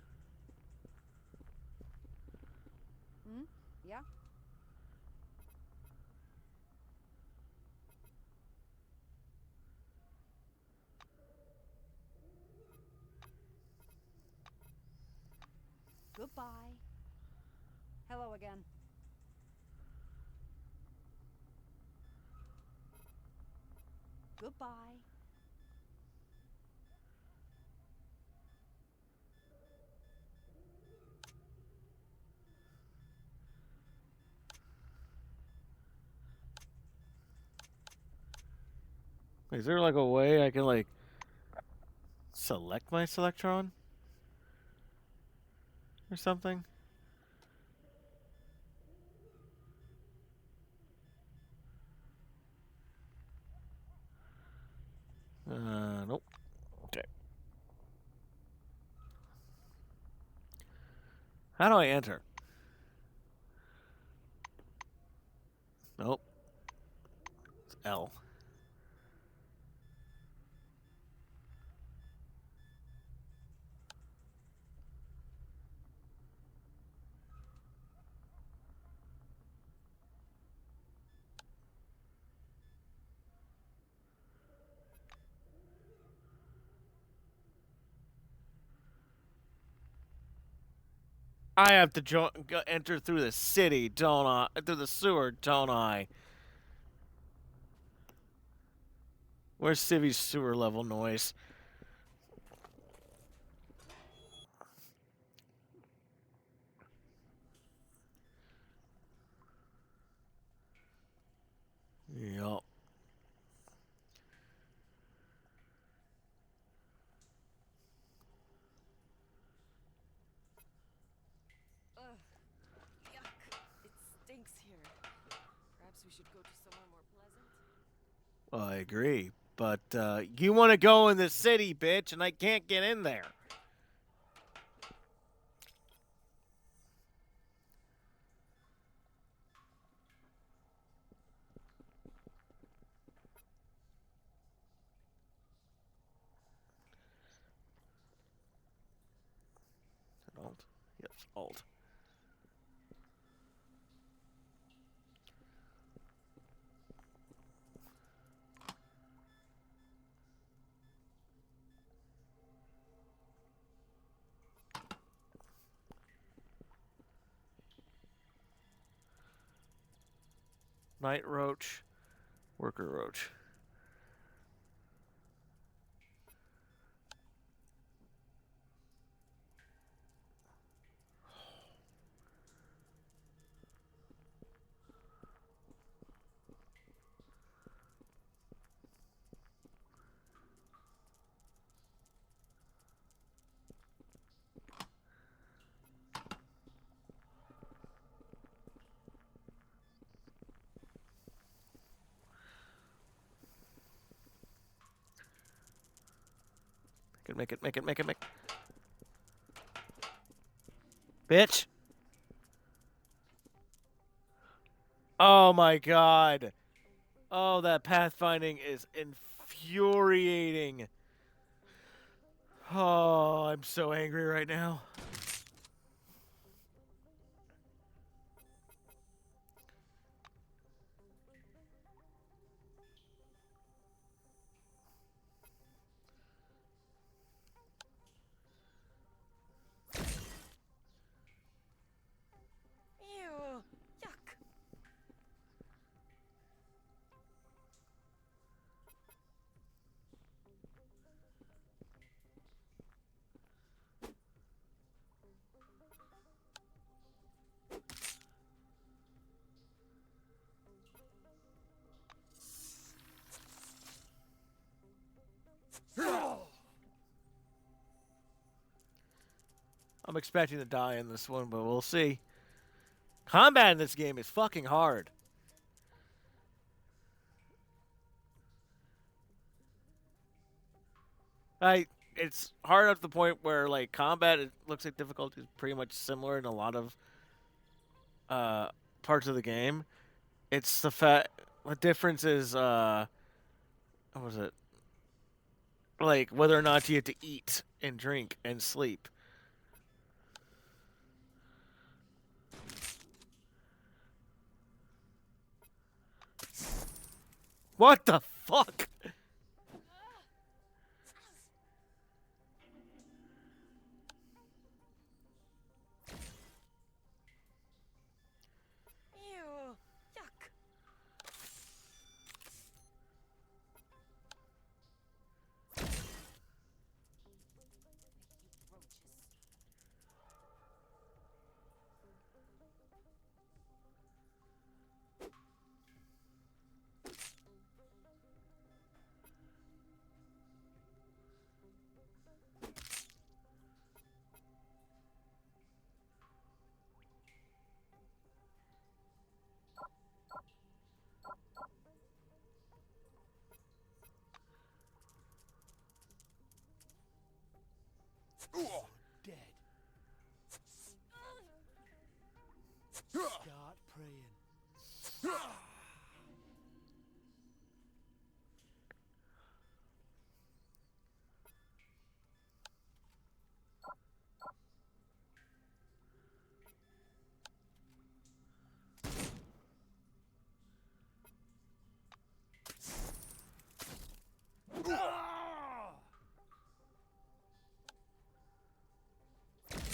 Hmm? Yeah? Goodbye. Hello again. Goodbye. Is there like a way I can like select my Selectron? Or something? Nope. Okay. How do I enter? Nope. It's L. I have to enter through the city, don't I? Through the sewer, don't I? Where's Civi's sewer level noise? Yup. Ugh. Yuck. It stinks here. Perhaps we should go to somewhere more pleasant. I agree. but you want to go in the city, bitch, and I can't get in there. Alt. Yes, alt. Night roach, worker roach. Make it. Bitch. Oh my god. Oh, that pathfinding is infuriating. Oh, I'm so angry right now. Ew, yuck. I'm expecting to die in this one, but we'll see. Combat in this game is fucking hard. It's hard at the point where like combat, it looks like difficulty is pretty much similar in a lot of parts of the game. It's the difference is what was it? Like whether or not you have to eat and drink and sleep. What the fuck? Ew, yuck. You roaches. Oh, dead. Start praying.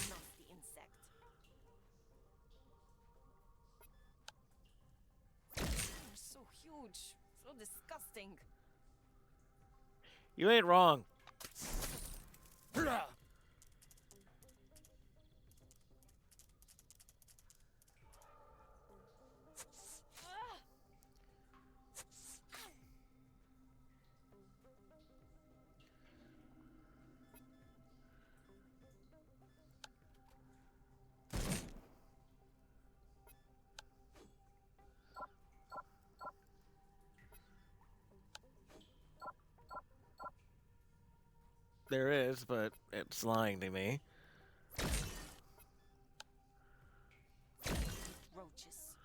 Nasty insect. They're so huge, so disgusting. You ain't wrong. there is, but it's lying to me. Roaches.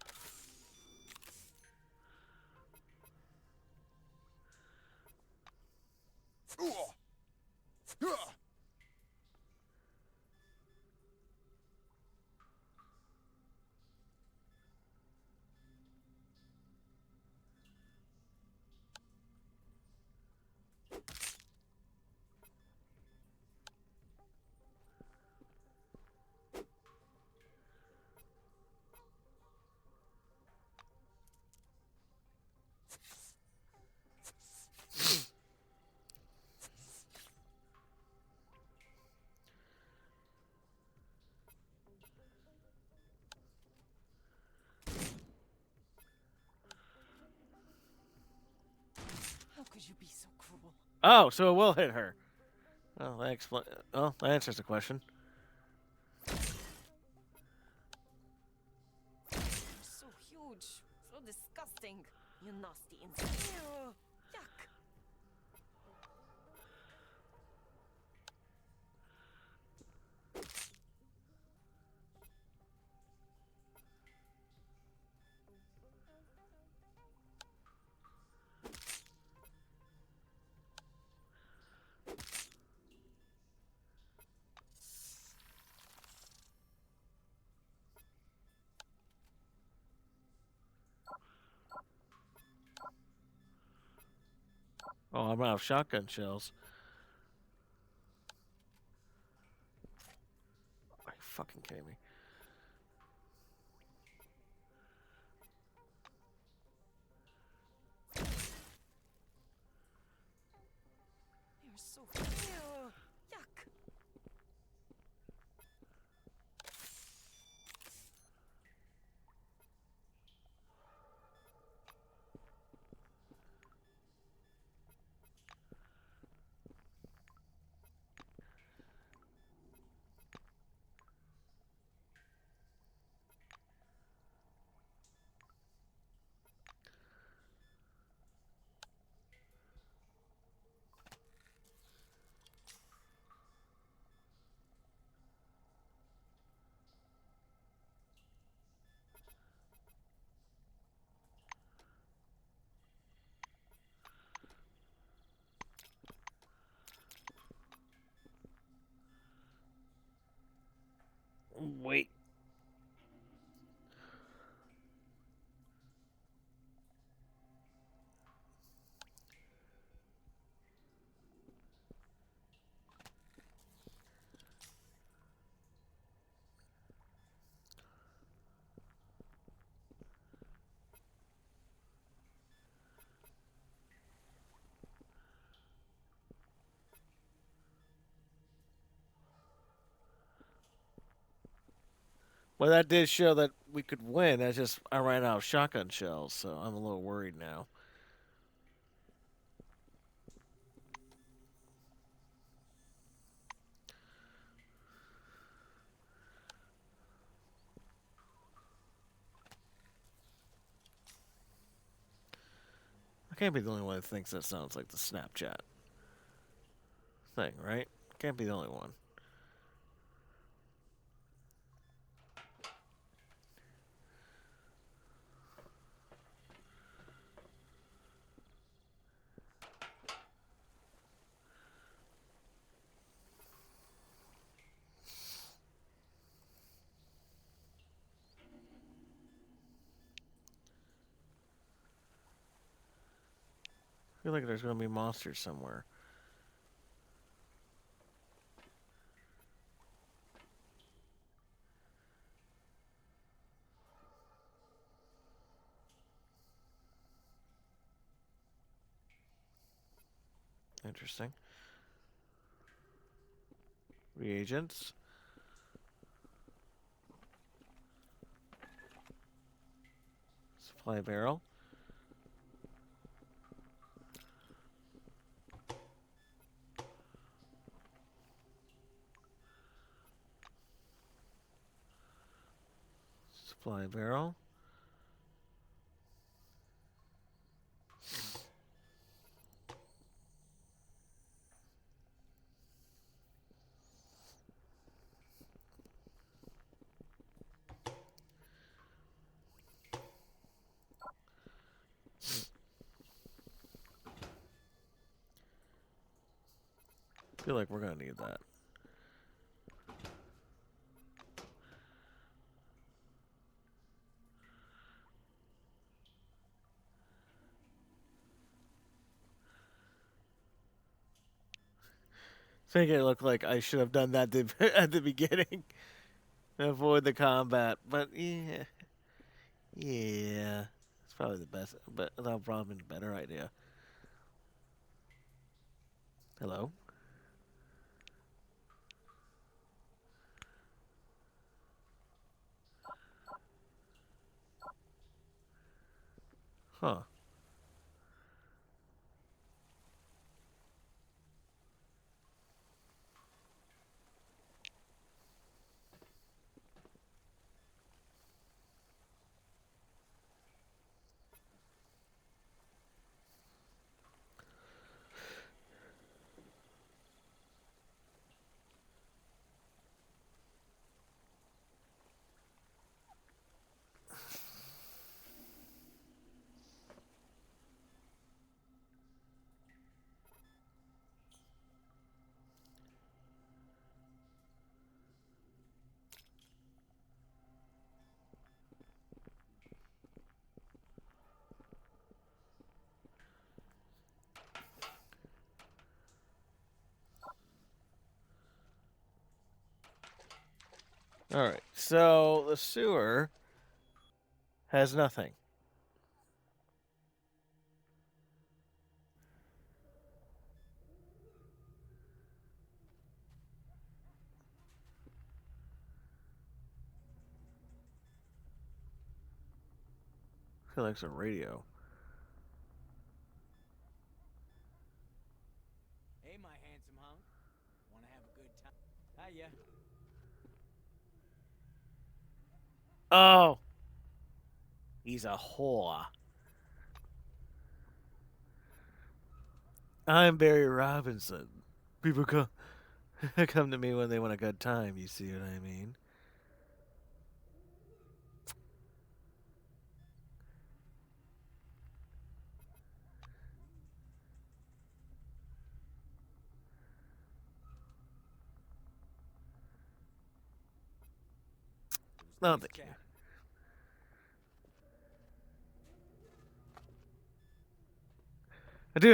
How could you be so cruel? Oh, so it will hit her. Well, that answers the question. You're so huge, so disgusting. You nasty insect. Ew. Yuck. Oh, I'm out of shotgun shells. Are you fucking kidding me? You're so. Ew. Yuck. Wait. Well, that did show that we could win. I ran out of shotgun shells, so I'm a little worried now. I can't be the only one that thinks that sounds like the Snapchat thing, right? Can't be the only one. I feel like there's going to be monsters somewhere. Interesting. Reagents. Supply barrel. Supply barrel. feel like we're gonna need that. Think it looked like I should have done that at the beginning. Avoid the combat, but yeah, yeah, it's probably the best, but that'll probably be a better idea. Hello? Huh. All right. So the sewer has nothing. I feel like it's a radio. Hey, my handsome hunk. Want to have a good time? Hiya. Oh, he's a whore. I'm Barry Robinson. People come come to me when they want a good time. You see what I mean? No, Nice thank you. chat.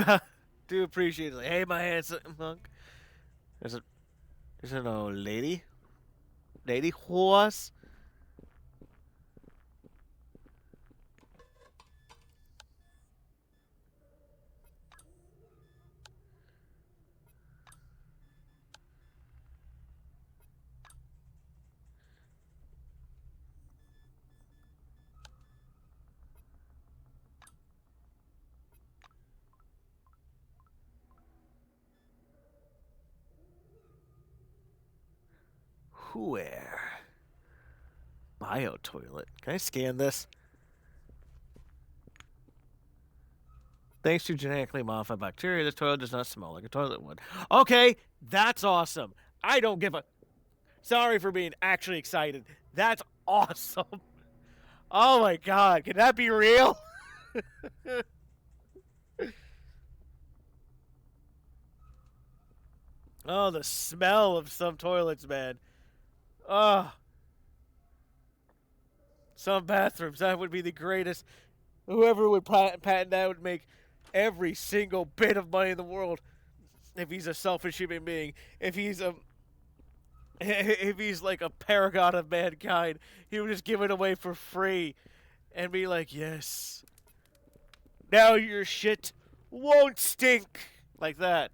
I do appreciate it. Like, hey, my handsome monk. Is it no lady? Lady horse? Where? Bio toilet. Can I scan this? Thanks to genetically modified bacteria, this toilet does not smell like a toilet would. Okay, that's awesome. I don't give a. Sorry for being actually excited. That's awesome. Oh my god, can that be real? Oh, the smell of some toilets, man. Oh, some bathrooms. That would be the greatest. Whoever would patent that would make every single bit of money in the world. If he's a selfish human being, if he's like a paragon of mankind, he would just give it away for free and be like, yes, now your shit won't stink like that.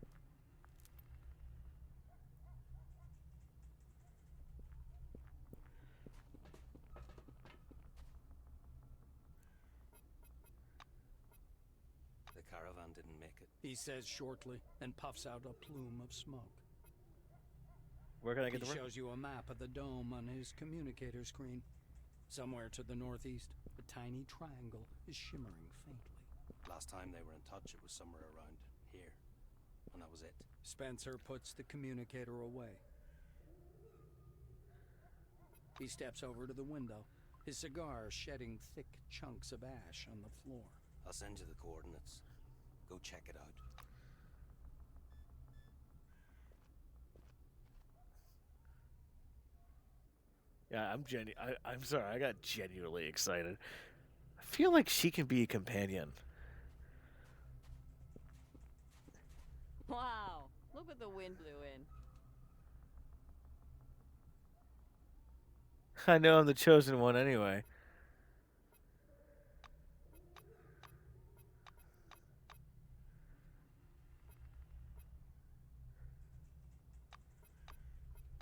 The caravan didn't make it. He says shortly and puffs out a plume of smoke. Where can I get He the shows you a map of the dome on his communicator screen. Somewhere to the northeast, a tiny triangle is shimmering faintly. Last time they were in touch, it was somewhere around here. And that was it. Spencer puts the communicator away. He steps over to the window, his cigar shedding thick chunks of ash on the floor. I'll send you the coordinates. Go check it out. Yeah, I'm sorry. I got genuinely excited. I feel like she can be a companion. Wow, look what the wind blew in. I know I'm the chosen one anyway.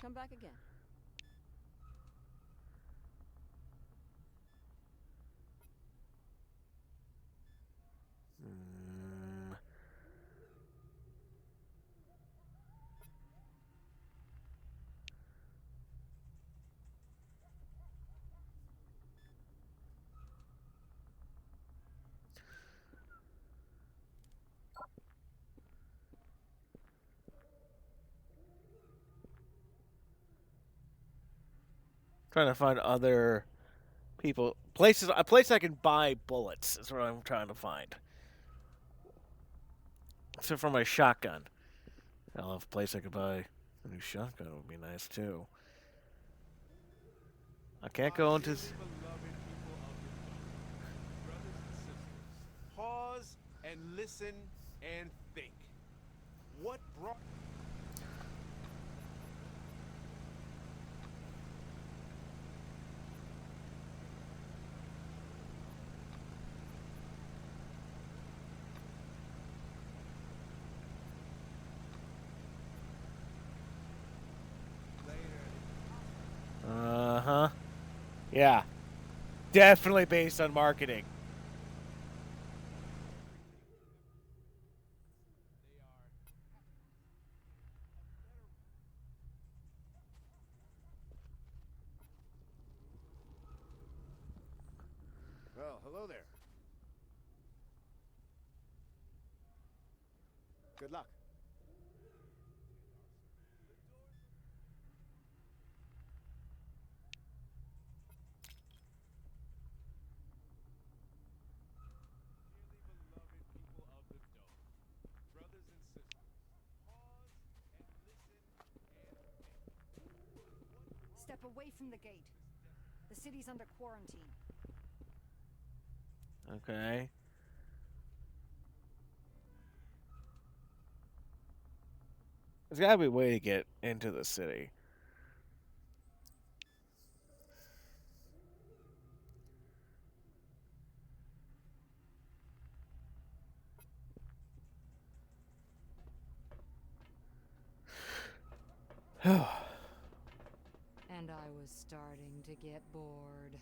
Come back again. Mm, trying to find other people, a place I can buy bullets is what I'm trying to find. So for my shotgun, I'll have a place I could buy a new shotgun. Would be nice too. I can't My go into. dearly beloved people of the dome, brothers and sisters, pause and listen and think. What brought later? Uh huh. Yeah, definitely based on marketing. They are well, hello there. Good luck. Dearly beloved people of the dome, brothers and sisters, pause and listen and think. Step away from the gate. The city's under quarantine. Okay. There's gotta be a way to get into the city. And I was starting to get bored.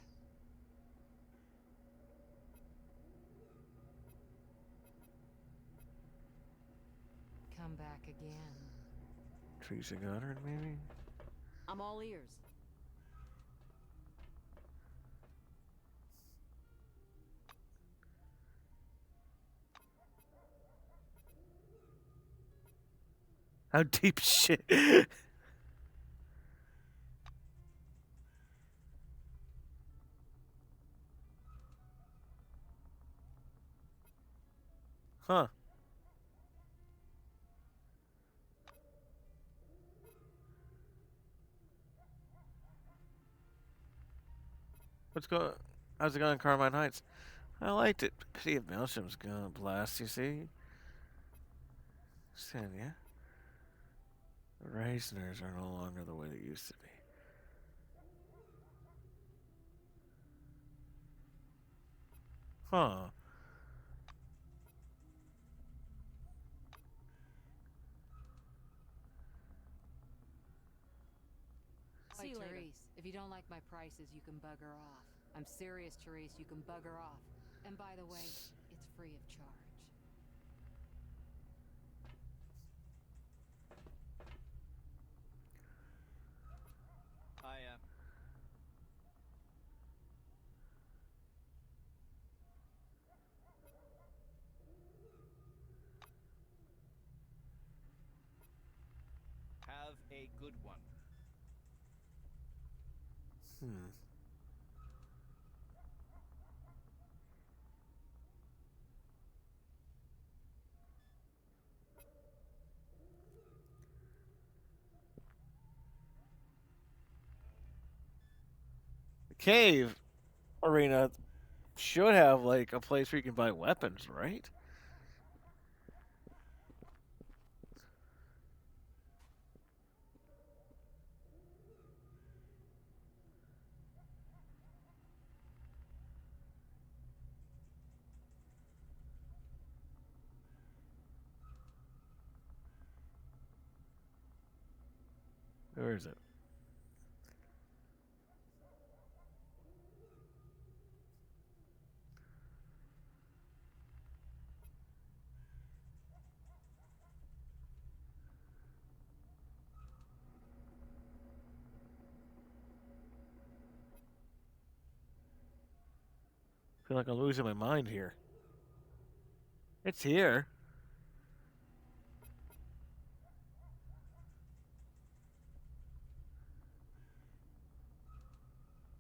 Come back again. Teresa Goddard, maybe? I'm all ears. How deep shit. Huh. What's going How's it going in Carmine Heights? I liked it. Pity if Maelstroom's gonna blast, you see? Understand, yeah? The Reisners are no longer the way they used to be. Huh. See Wait, you later. Therese, if you don't like my prices, you can bugger off. I'm serious, Therese, you can bugger off. And by the way, it's free of charge. I have a good one. Hmm. cave arena should have like a place where you can buy weapons, right? Where is it? I feel like I'm losing my mind here. It's here.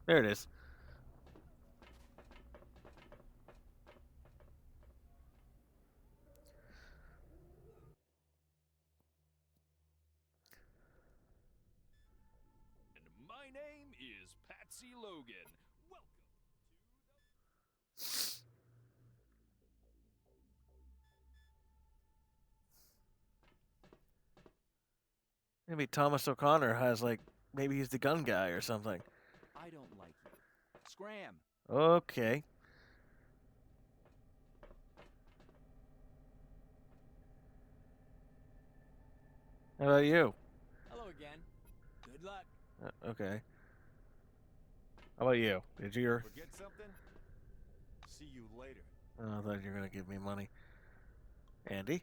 There it is. And my name is Patsy Logan. Welcome Maybe Thomas O'Connor has like, maybe he's the gun guy or something. I don't like you. Scram! Okay. How about you? Hello again. Good luck. Okay. How about you? Did you? Forget something? See you later. Oh, I thought you were gonna give me money. Andy?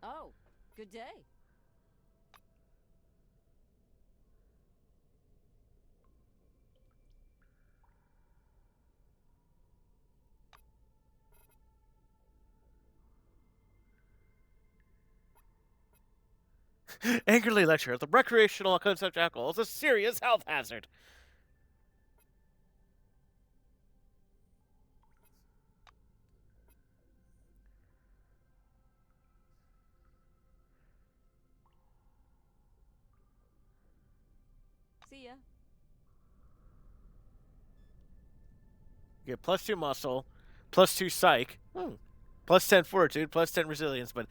Oh, good day. Angrily lecture. The recreational concept alcohol is a serious health hazard. See ya. You get +2 muscle, +2 psych, +10 fortitude, +10 resilience, but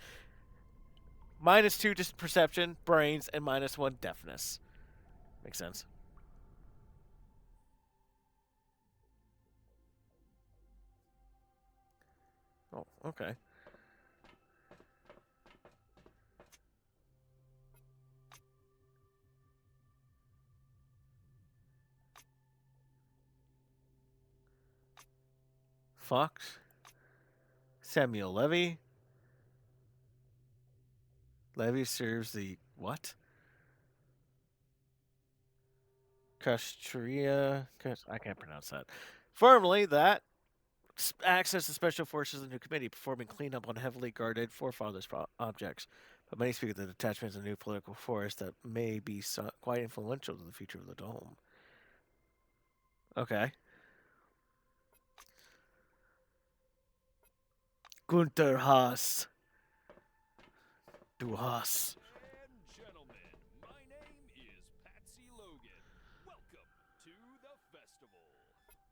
-2 just perception, brains, and -1 deafness. Makes sense. Oh, okay. Fox. Samuel Levy. Levy serves the what? Castria. I can't pronounce that. Formerly, that acts as the special forces of the new committee, performing cleanup on heavily guarded forefathers objects. But many speak of the detachment as a new political force that may be quite influential to the future of the dome. Okay. Gunter Haas. Du Haas. and gentlemen, my name is Patsy Logan. Welcome to the festival.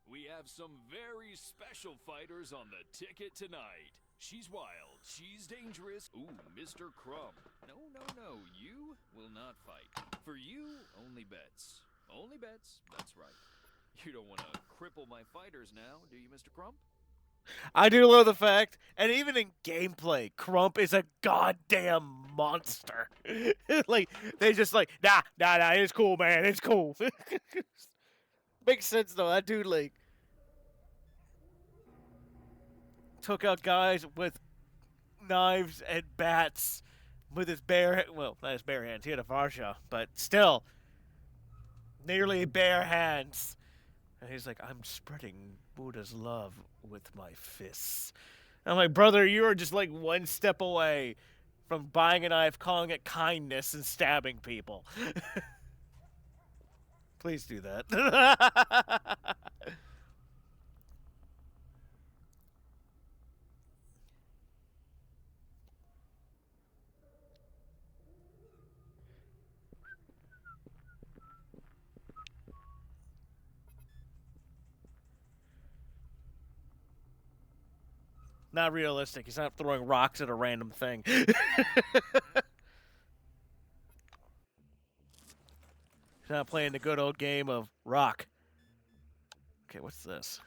We have some very special fighters on the ticket tonight. She's wild, she's dangerous. Ooh, Mr. Crumb. No, you will not fight. For you, only bets. Only bets, that's right. You don't want to cripple my fighters now, do you, Mr. Crump? I do love the fact, and even in gameplay, Crump is a goddamn monster. Like, they just like, nah, it's cool, man, it's cool. Makes sense, though. That dude, like, took out guys with knives and bats with his bare, well, not his bare hands. He had a Varsha, but still, nearly bare hands. And he's like, I'm spreading Buddha's love with my fists. And I'm like, brother, you are just like one step away from buying a knife, calling it kindness, and stabbing people. Please do that. not realistic. He's not throwing rocks at a random thing. He's not playing the good old game of rock. Okay, what's this?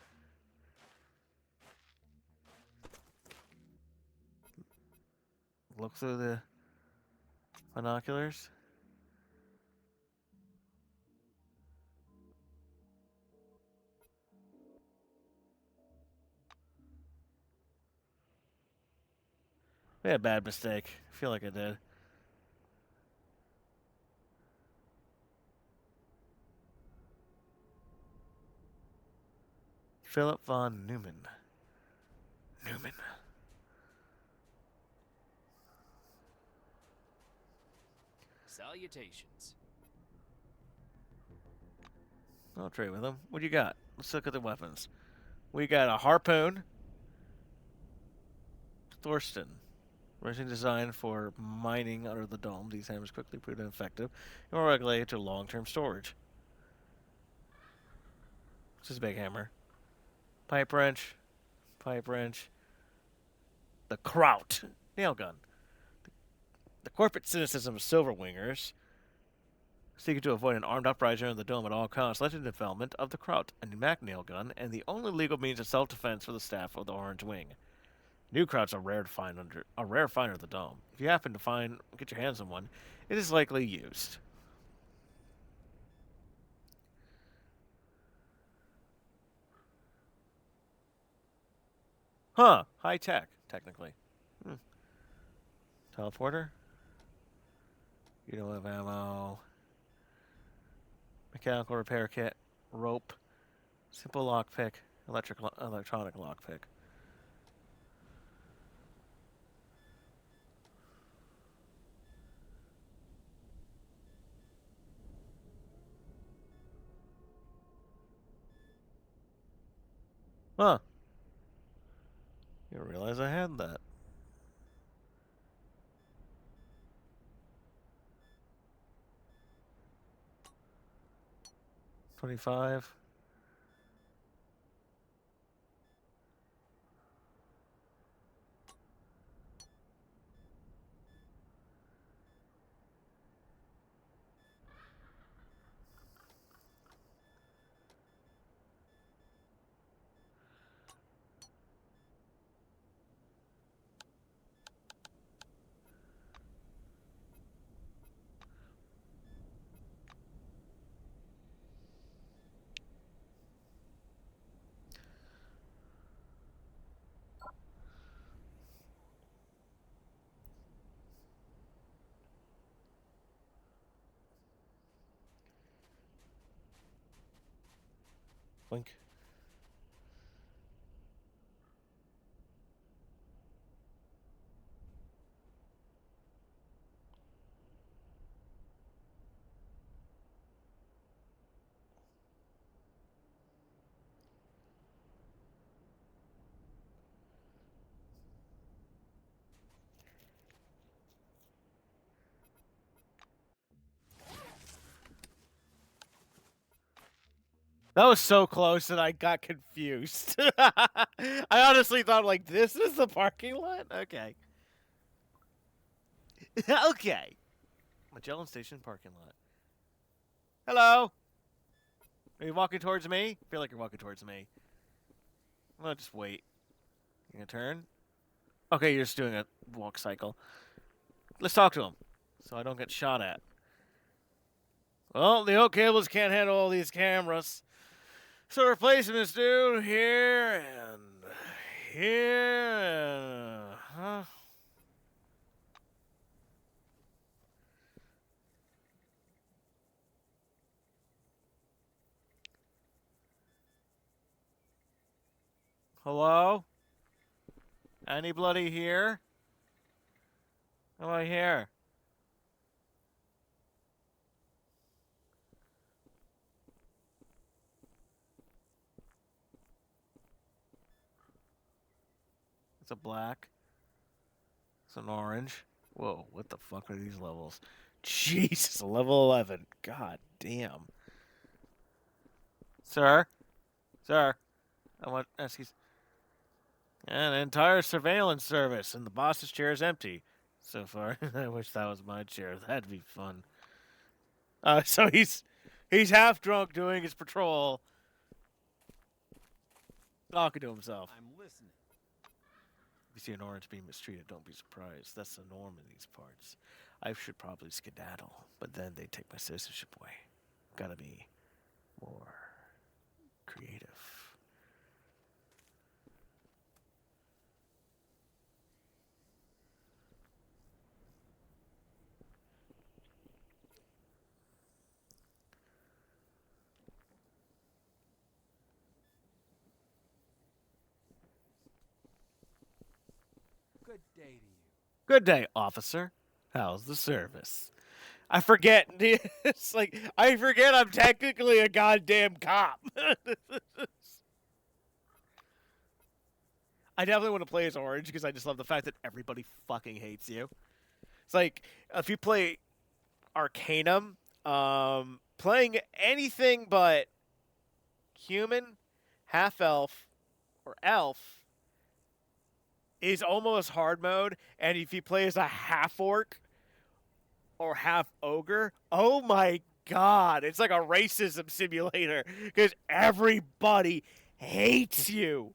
Look through the binoculars. We had a bad mistake. I feel like I did. Philip von Neumann. Neumann. Salutations. I'll trade with him. What do you got? Let's look at the weapons. We got a harpoon. Thorsten. Originally designed for mining under the dome, these hammers quickly proved ineffective and were regulated to long-term storage. This is a big hammer. Pipe wrench. Pipe wrench. The Kraut. Nail gun. The corporate cynicism of silver wingers, seeking to avoid an armed uprising in the dome at all costs, led to the development of the Kraut, a pneumatic nail gun, and the only legal means of self-defense for the staff of the Orange Wing. New Krauts are rare find under the dome. If you happen to get your hands on one, it is likely used. Huh. High tech, technically. Teleporter. You don't have ammo. Mechanical repair kit. Rope. Simple lockpick. Electronic lockpick. Huh. You didn't realize I had that. $25. Blink. That was so close that I got confused. I honestly thought, like, this is the parking lot? Okay. Okay. Magellan Station parking lot. Hello? Are you walking towards me? I feel like you're walking towards me. Well, just wait. You gonna turn? Okay, you're just doing a walk cycle. Let's talk to him, so I don't get shot at. Well, the old cables can't handle all these cameras. So replacements do here and here and... Huh? Hello? Anybody here? Am I here? It's a black. It's an orange. Whoa, what the fuck are these levels? Jesus, level 11. God damn. Sir? Sir? I want to ask you... An entire surveillance service, and the boss's chair is empty. So far, I wish that was my chair. That'd be fun. So he's half drunk doing his patrol, talking to himself. I'm listening. If you see an orange being mistreated, don't be surprised. That's the norm in these parts. I should probably skedaddle, but then they take my citizenship away. Gotta be more creative. Good day to you. Good day, officer. How's the service? I forget. It's like I forget I'm technically a goddamn cop. I definitely want to play as Orange because I just love the fact that everybody fucking hates you. It's like if you play Arcanum, playing anything but human, half elf, or elf is almost hard mode, and if you play as a half orc or half ogre, oh my god, it's like a racism simulator because everybody hates you.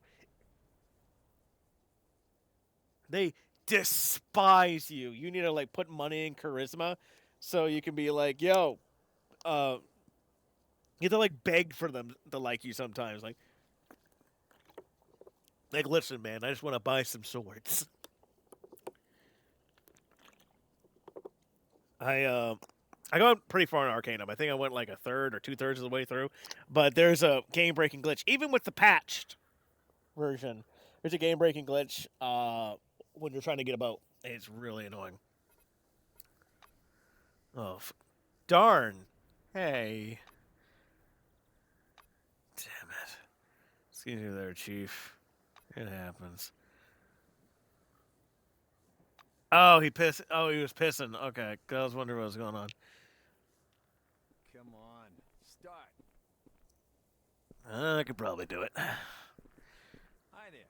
They despise you. You need to like put money in charisma so you can be like, yo, you have to like beg for them to like you sometimes. Like, listen, man, I just want to buy some swords. I got pretty far in Arcanum. I think I went like a third or 2/3 of the way through. But there's a game breaking glitch. Even with the patched version, there's a game breaking glitch when you're trying to get a boat. It's really annoying. Oh, darn. Hey. Damn it. Excuse me there, Chief. It happens. Oh, he pissed. Oh, he was pissing. Okay, I was wondering what was going on. Come on. Start. I could probably do it. Hi there.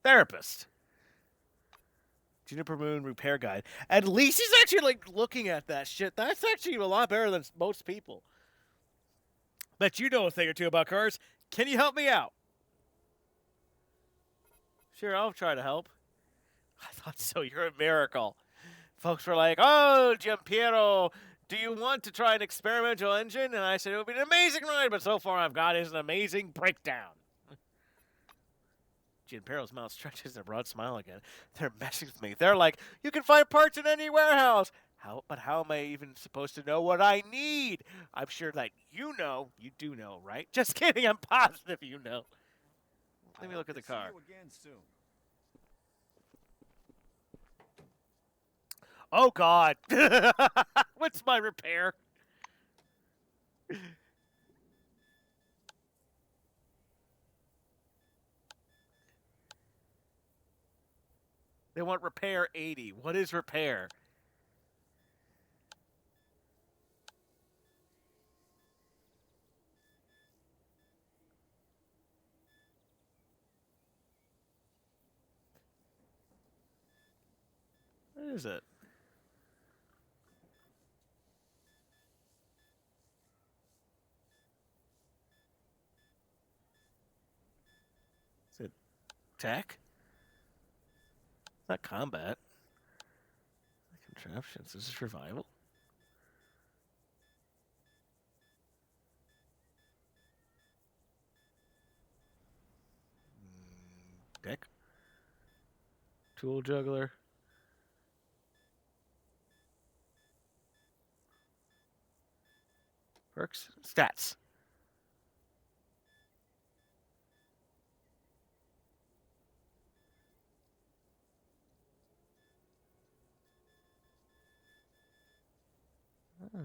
Therapist. Juniper Moon repair guide. At least he's actually like looking at that shit. That's actually a lot better than most people. Bet you know a thing or two about cars. Can you help me out? Sure, I'll try to help. I thought so. You're a miracle. Folks were like, oh, Giampiero, do you want to try an experimental engine? And I said, it would be an amazing ride, but so far I've got is an amazing breakdown. Giampiero's mouth stretches in a broad smile again. They're messing with me. They're like, you can find parts in any warehouse. But how am I even supposed to know what I need? I'm sure that you know. You do know, right? Just kidding. I'm positive you know. Let me look at the car. See you again soon. Oh, God. What's my repair? They want repair 80. What is repair? What is it? Is it tech? It's not combat. Contraptions. Is this revival? Deck? Tool juggler? Perks? Stats. Oh.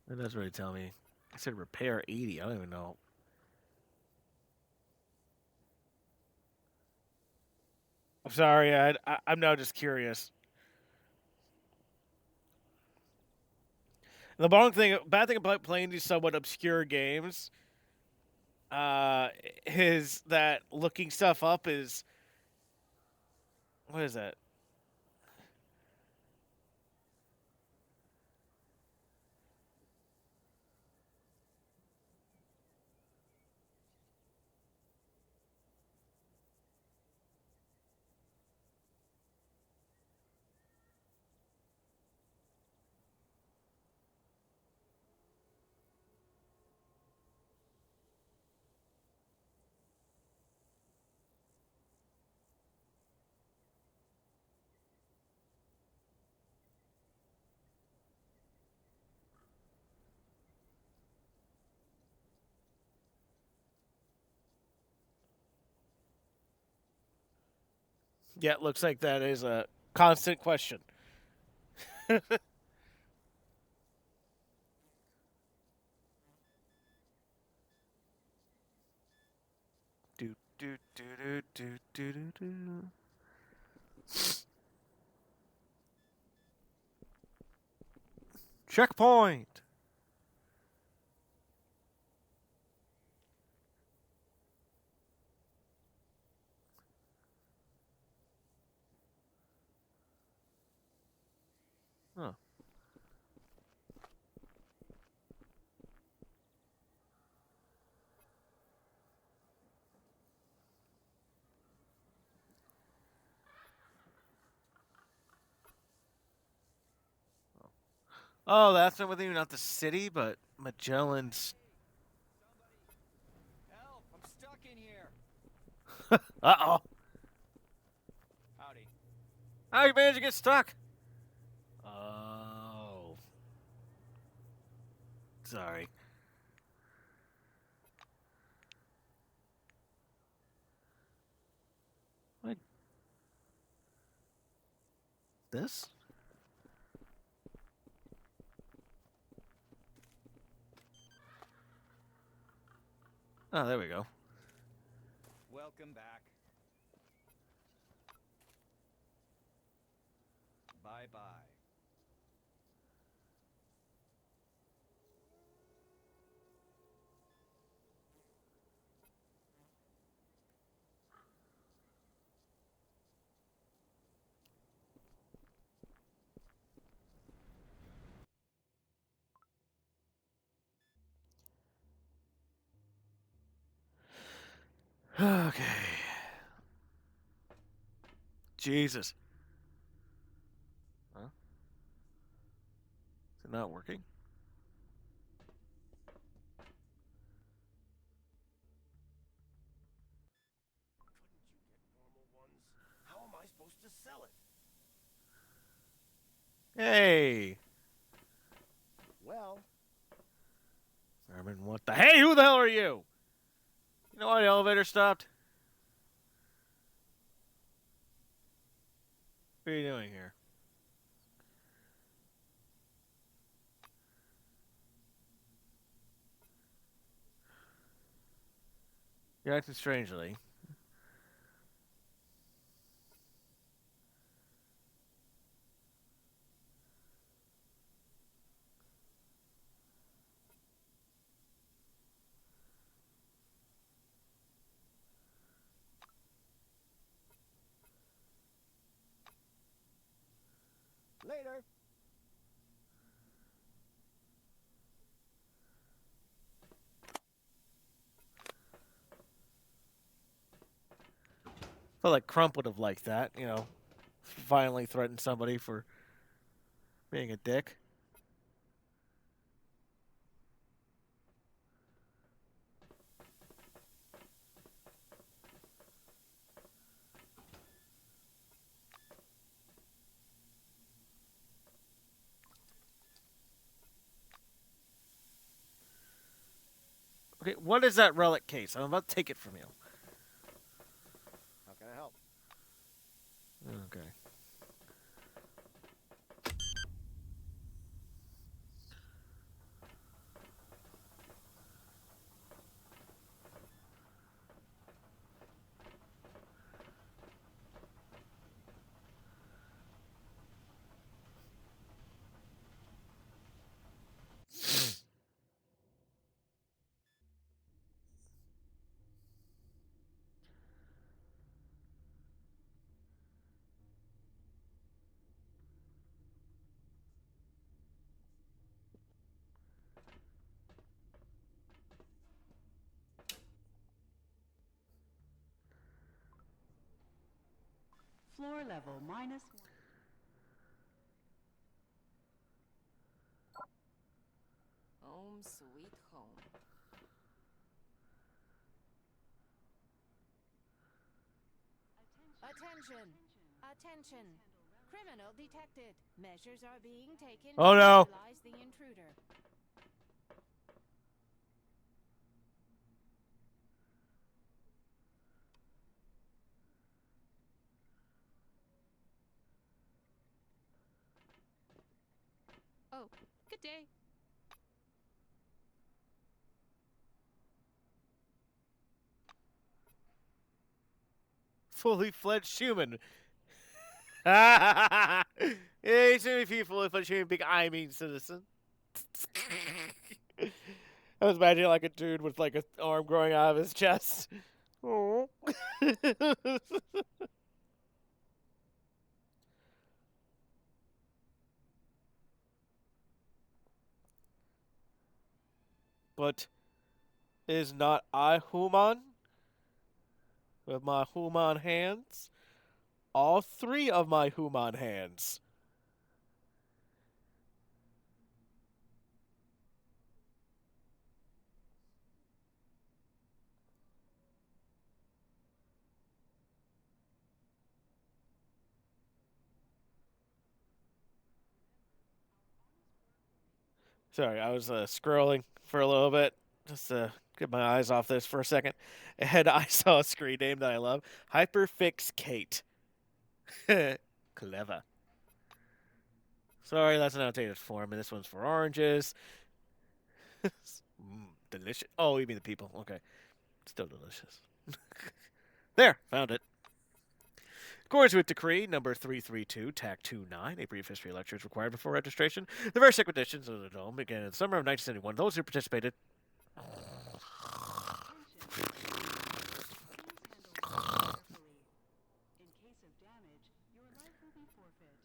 That doesn't really tell me. I said repair 80. I don't even know. I'm sorry. I'm now just curious. The bad thing about playing these somewhat obscure games, uh, is that looking stuff up is what is that? Yeah, it looks like that is a constant question. Do do do do do do do do. Checkpoint. Huh. Oh, that's not within not the city, but Magellan's. Help! I'm stuck in here. Uh-oh. Howdy. How you managed to get stuck? Oh. Sorry. What? This? Oh, there we go. Welcome back. Bye-bye. Okay. Jesus. Huh? Is it not working? How am I supposed to sell it? Hey. Well, Herman, what the? Hey, who the hell are you? You know why the elevator stopped? What are you doing here? You're acting strangely. later. Felt like Crump would have liked that, you know. Finally threatened somebody for being a dick. Okay, what is that relic case? I'm about to take it from you. How can I help? Okay. Floor level -1. Home sweet home. Attention! Attention! Criminal detected. Measures are being taken Oh, to no. neutralize the intruder. Oh, good day. Fully fledged human. Yeah, he's gonna be fully fledged human. Big I mean citizen. I was imagining like a dude with like an arm growing out of his chest. Oh. But is not I human with my human hands? All three of my human hands. Sorry, I was scrolling for a little bit just to get my eyes off this for a second, and I saw a screen name that I love: Hyperfix Kate. Clever. Sorry, that's an outdated form, and this one's for oranges. Delicious. Oh, you mean the people? Okay, still delicious. There, found it. According with Decree number 332, TAC 29, a brief history lecture is required before registration. The very second editions of the Dome began in the summer of 1971. Those who participated. In case of damage, your life will be forfeit.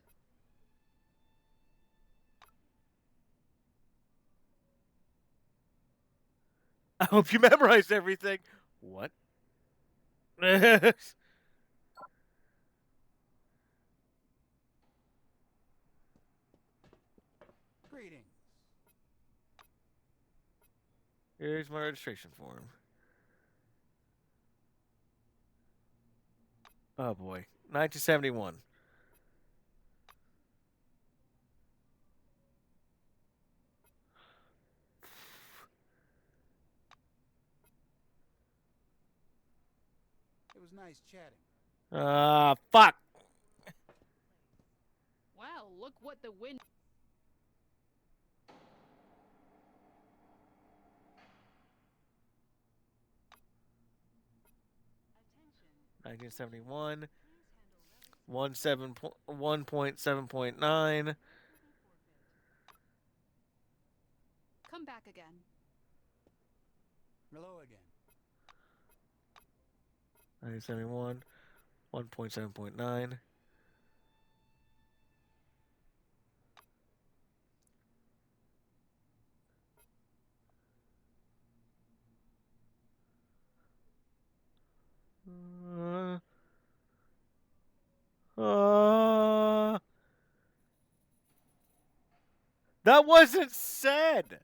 I hope you memorized everything. What? Greetings. Here's my registration form. Oh boy. 1971. It was nice chatting. Fuck. Wow, look what the wind. 1971. 1.7.9. Come back again. Hello again. 1971. 1.7.9. That wasn't said.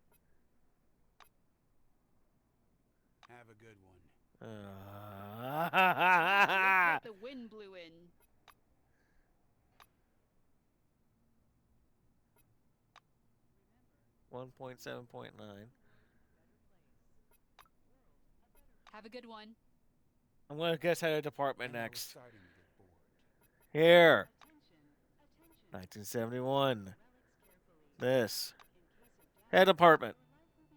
Have a good one. Look what the wind blew in. One 1.7.9. Have a good one. I'm gonna guess head of department And I was next. starting to get bored. Here. 1971. This. Head department.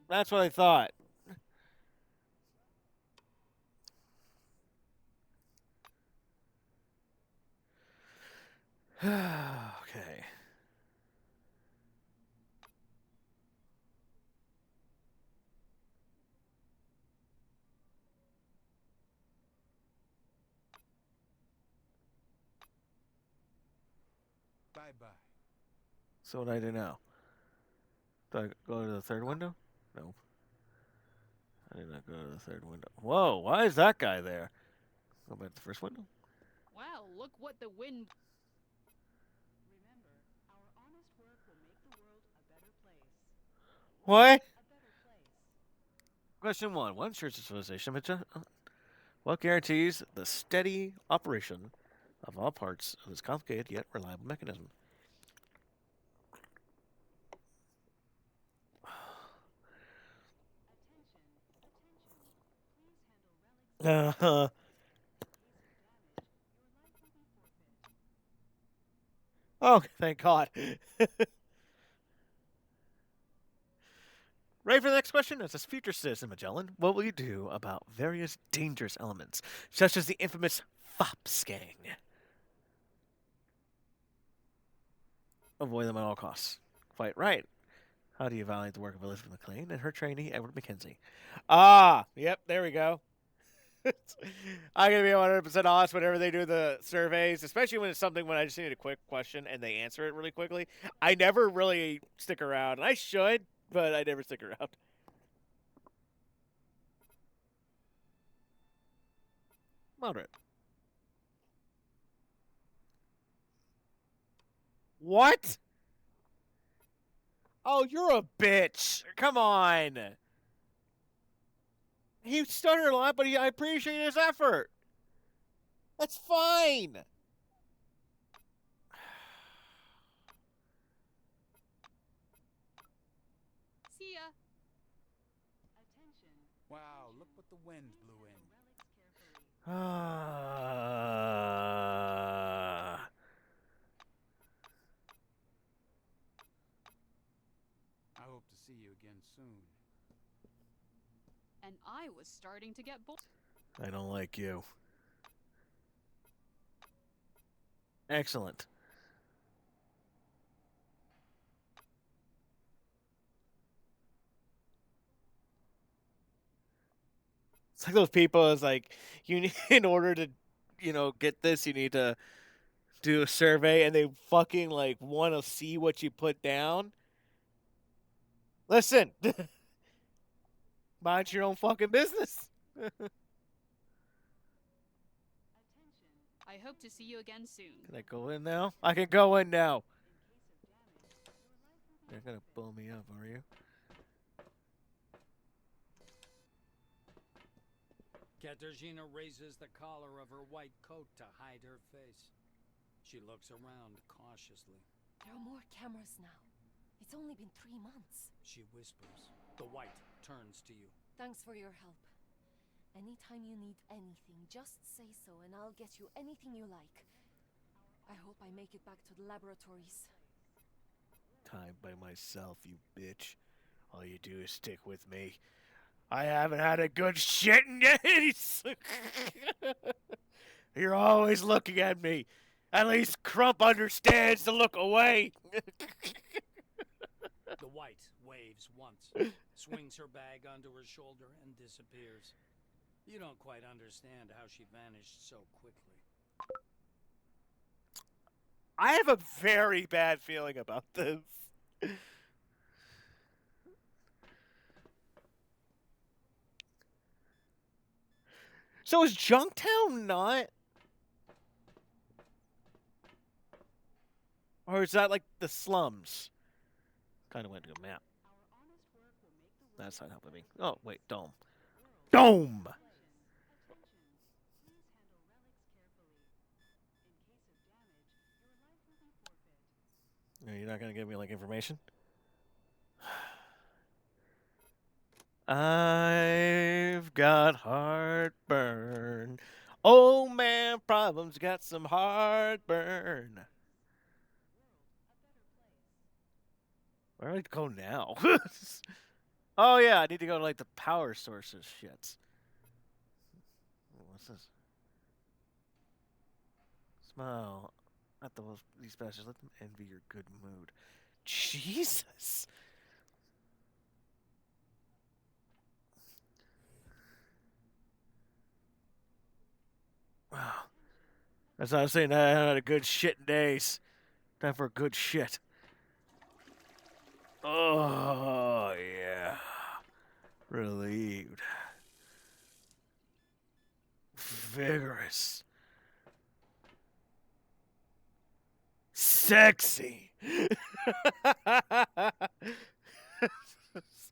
That's what I thought. Okay. Bye-bye. So what do I do now? Do I go to the third window? Nope. I did not go to the third window. Whoa, why is that guy there? Go back to the first window. Wow, look what the wind. Remember, our honest work will make the world a better place. What? A better place. Question 1. What ensures the civilization? What guarantees the steady operation of all parts of this complicated yet reliable mechanism? Attention, attention. Please handle relics. Uh-huh. Oh, thank God. Ready for the next question? As a future citizen, Magellan, what will you do about various dangerous elements, such as the infamous Fops gang? Avoid them at all costs. Quite right. How do you evaluate the work of Elizabeth McLean and her trainee, Edward Mackenzie? Ah, yep, there we go. I'm going to be 100% honest whenever they do the surveys, especially when it's something when I just need a quick question and they answer it really quickly. I never really stick around. I should, but I never stick around. Moderate. What? Oh, you're a bitch. Come on. He stuttered a lot, but I appreciate his effort. That's fine. See ya. Attention. Wow, look what the wind blew in. Relics carefully. I hope to see you again soon. And I was starting to get bored. I don't like you. Excellent. It's like those people. It's like you need, in order to, get this, you need to do a survey, and they fucking like want to see what you put down. Listen, mind your own fucking business. I hope to see you again soon. Can I go in now? I can go in now. You're gonna blow me up, are you? Katarzyna raises the collar of her white coat to hide her face. She looks around cautiously. There are more cameras now. It's only been 3 months. She whispers. The white turns to you. Thanks for your help. Anytime you need anything, just say so and I'll get you anything you like. I hope I make it back to the laboratories. Time by myself, you bitch. All you do is stick with me. I haven't had a good shit in days. You're always looking at me. At least Crump understands to look away. The white waves once, swings her bag onto her shoulder, and disappears. You don't quite understand how she vanished so quickly. I have a very bad feeling about this. So is Junktown not? Or is that like the slums? Kind of went to a map. That's not helping me. Oh, wait, Dome. Dome! You're not going to give me, like, information? I've got heartburn. Oh, man, problems got some heartburn. Where do I go now? Oh, yeah, I need to go to, like, the power sources shits. What's this? Smile at these bastards. Let them envy your good mood. Jesus! Wow. That's what I was saying. I had a good shit in days. Time for a good shit. Oh, yeah. Relieved. Vigorous. sexy.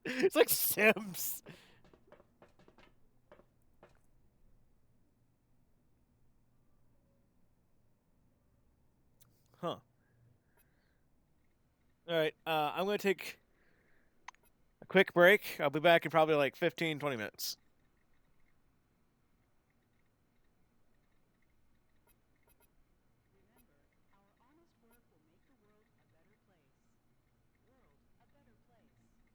It's like Sims. Huh. All right. I'm going to take a quick break. I'll be back in probably like 15, 20 minutes. Remember, our honest work will make the world a better place. World a better place.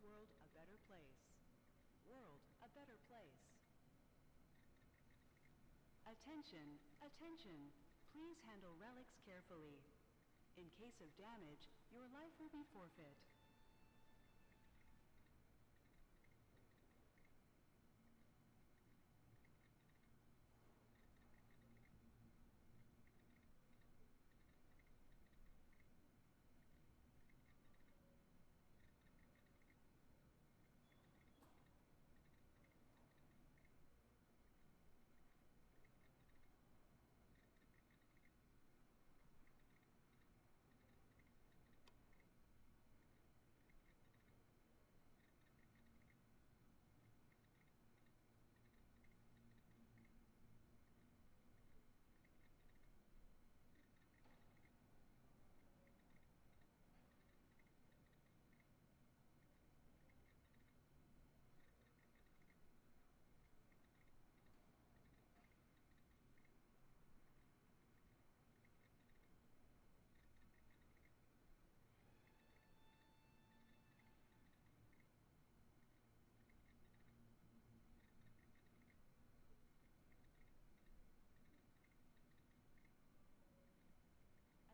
world a better place. World a better place. Attention, attention. Please handle relics carefully. In case of damage, your life will be forfeit.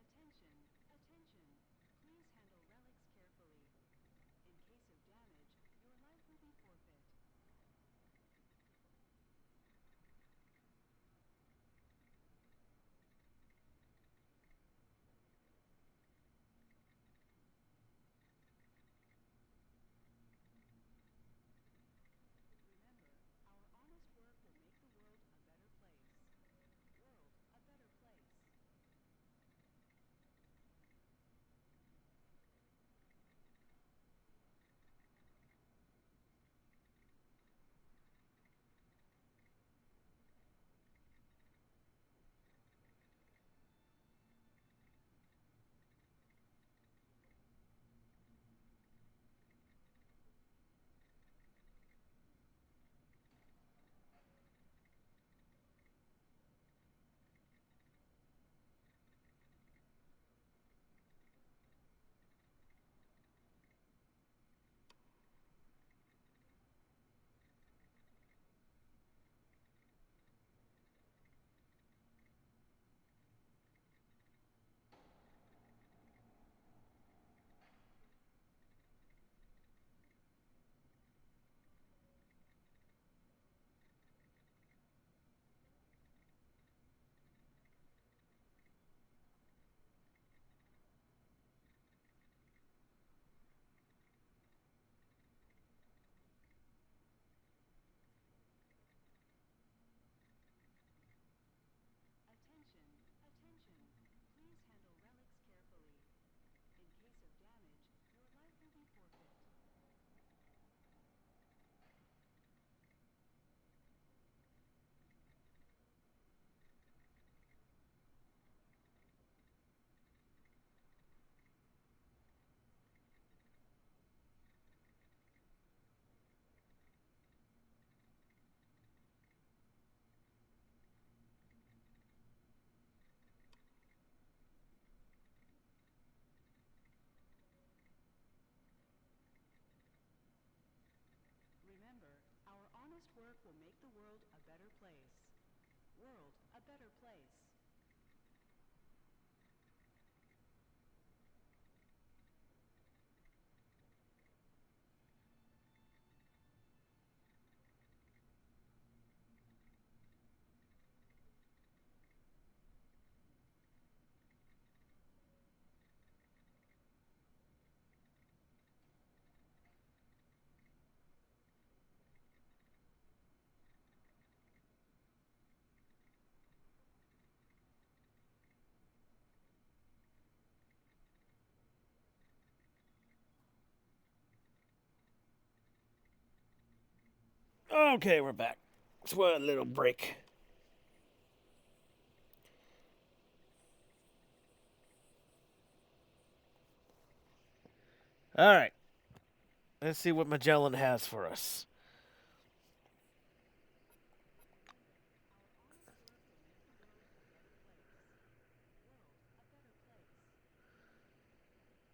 Attention, attention. Please handle relics carefully. In case of damage, your life will be forfeit. Remember, our honest work will make the world a better place. World a better place. Attention, attention. Please handle relics carefully. In case of damage, your life will be forfeit. Remember, our honest work will make the world a better place. World a better place. Okay, we're back. It's one little break. All right. Let's see what Magellan has for us.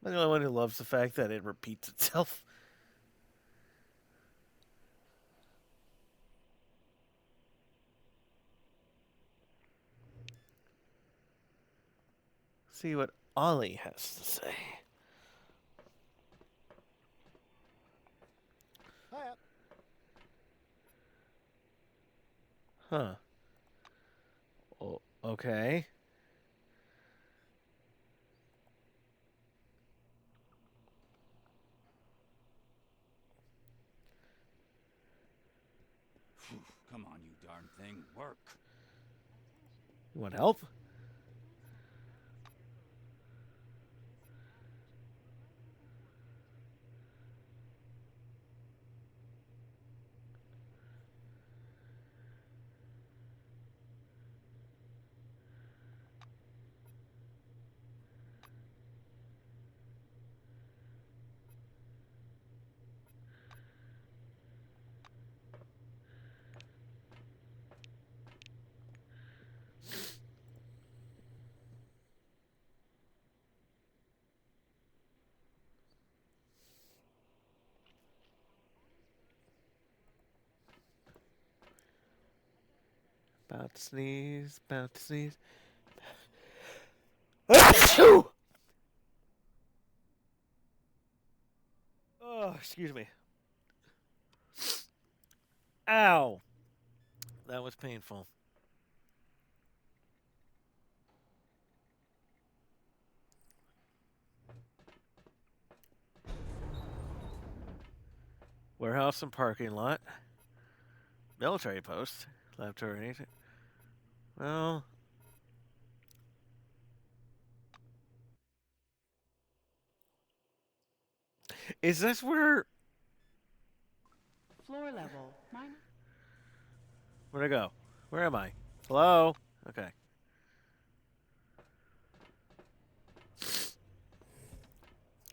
I'm the only one who loves the fact that it repeats itself. See what Ollie has to say. Hiya. Huh. Oh, okay. Come on, you darn thing, work. You want help? About to sneeze, about to sneeze. Oh, excuse me. Ow. That was painful. Warehouse and parking lot. Military post. Laboratory, anything. Well. Is this where. Floor level. Where'd I go? Where am I? Hello? Okay.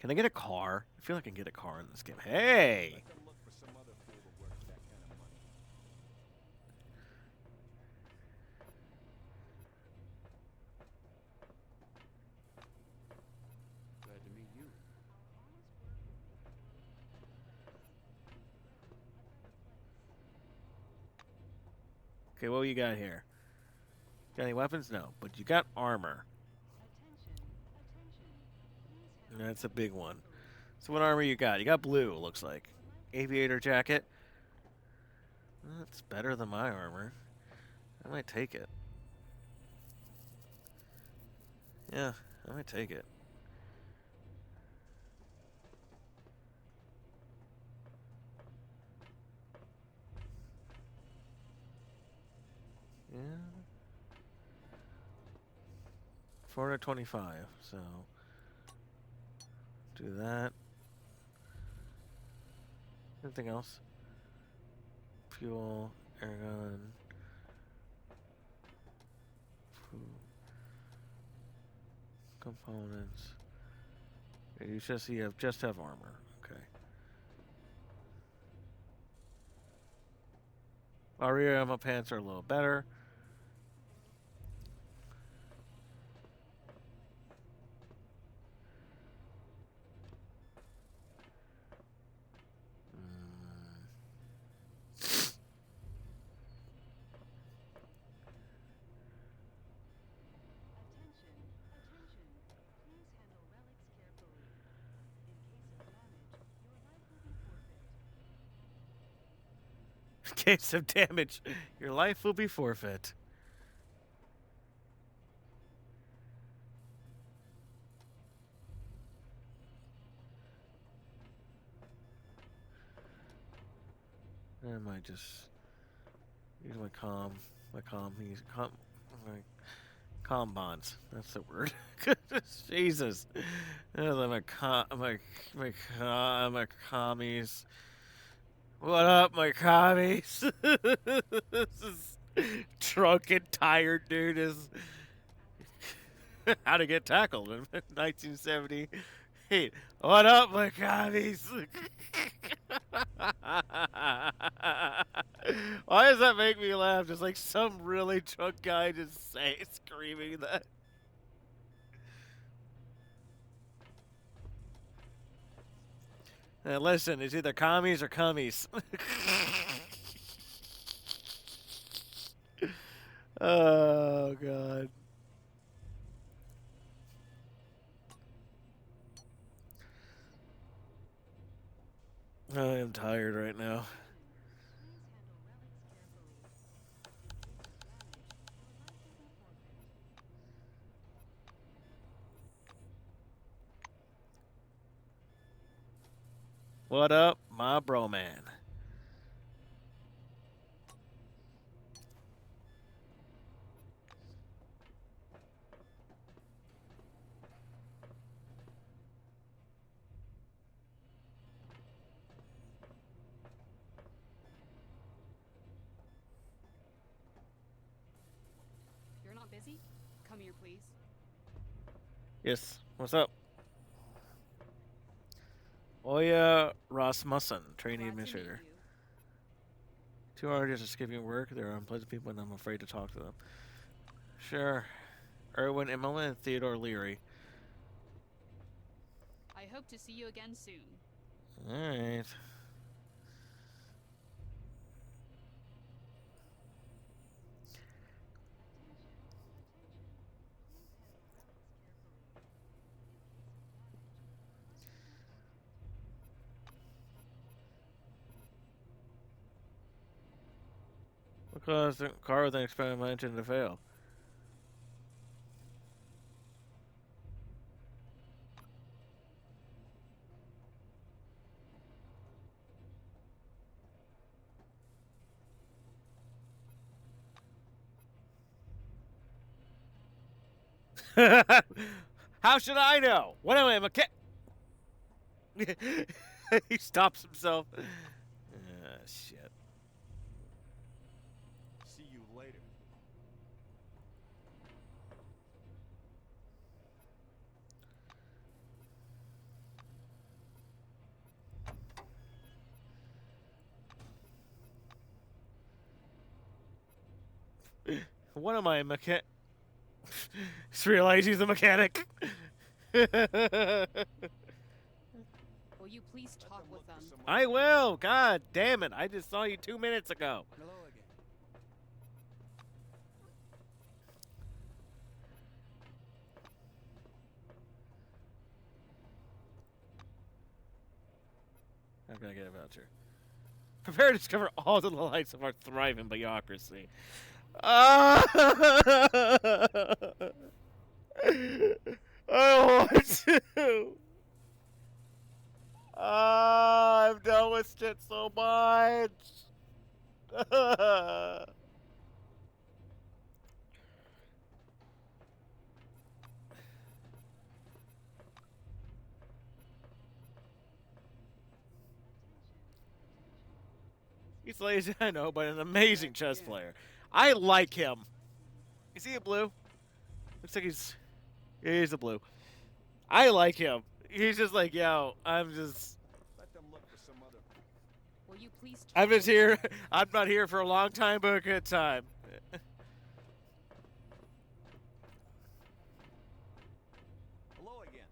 Can I get a car? I feel like I can get a car in this game. Hey! Let them look for some other fool to work for that kind of money. Glad to meet you. Okay, what you got here? Got any weapons? No. But you got armor. That's a big one. So what armor you got? You got blue, it looks like. Aviator jacket. That's better than my armor. I might take it. Yeah, I might take it. Yeah. 425, so do that. Anything else? Fuel, airgun. Food. Components. You just have armor. Okay. Our rear ammo pants are a little better. In case of damage, your life will be forfeit. In case of damage, your life will be forfeit. I might just use my comm bonds. That's the word. Jesus. My commies. What up, my commies? This is drunk and tired dude is how to get tackled in 1970. Hey, what up, my commies? Why does that make me laugh? Just like some really drunk guy just screaming that. Listen, it's either commies or cummies. Oh, God. I am tired right now. Please handle relics carefully. In case of damage, your life will be forfeit. What up, my bro man? You're not busy? Come here, please. Yes. What's up? Oya Rasmussen, trainee Glad to meet administrator. you. 2 artists are skipping work. They're unpleasant people, and I'm afraid to talk to them. Sure. Erwin Immelman and Theodore Leary. I hope to see you again soon. Alright. Because the car with an experimental engine to fail. How should I know? What am I, a mechanic? He stops himself. Ah, shit. See you later. What am I, a mechanic? Just realize he's a mechanic. Will you please talk with them? I will. God damn it. I just saw you 2 minutes ago. Hello again. How can I get a voucher? Prepare to discover all the lights of our thriving bureaucracy. I want to. I've dealt with shit so much. He's lazy, I know, but an amazing chess player. I like him. Is he a blue? Looks like he's a blue. I like him. He's just like, yo, I'm just. Let them look for some other. Will you please talk I'm just with here. them? I'm not here for a long time, but a good time. Hello again.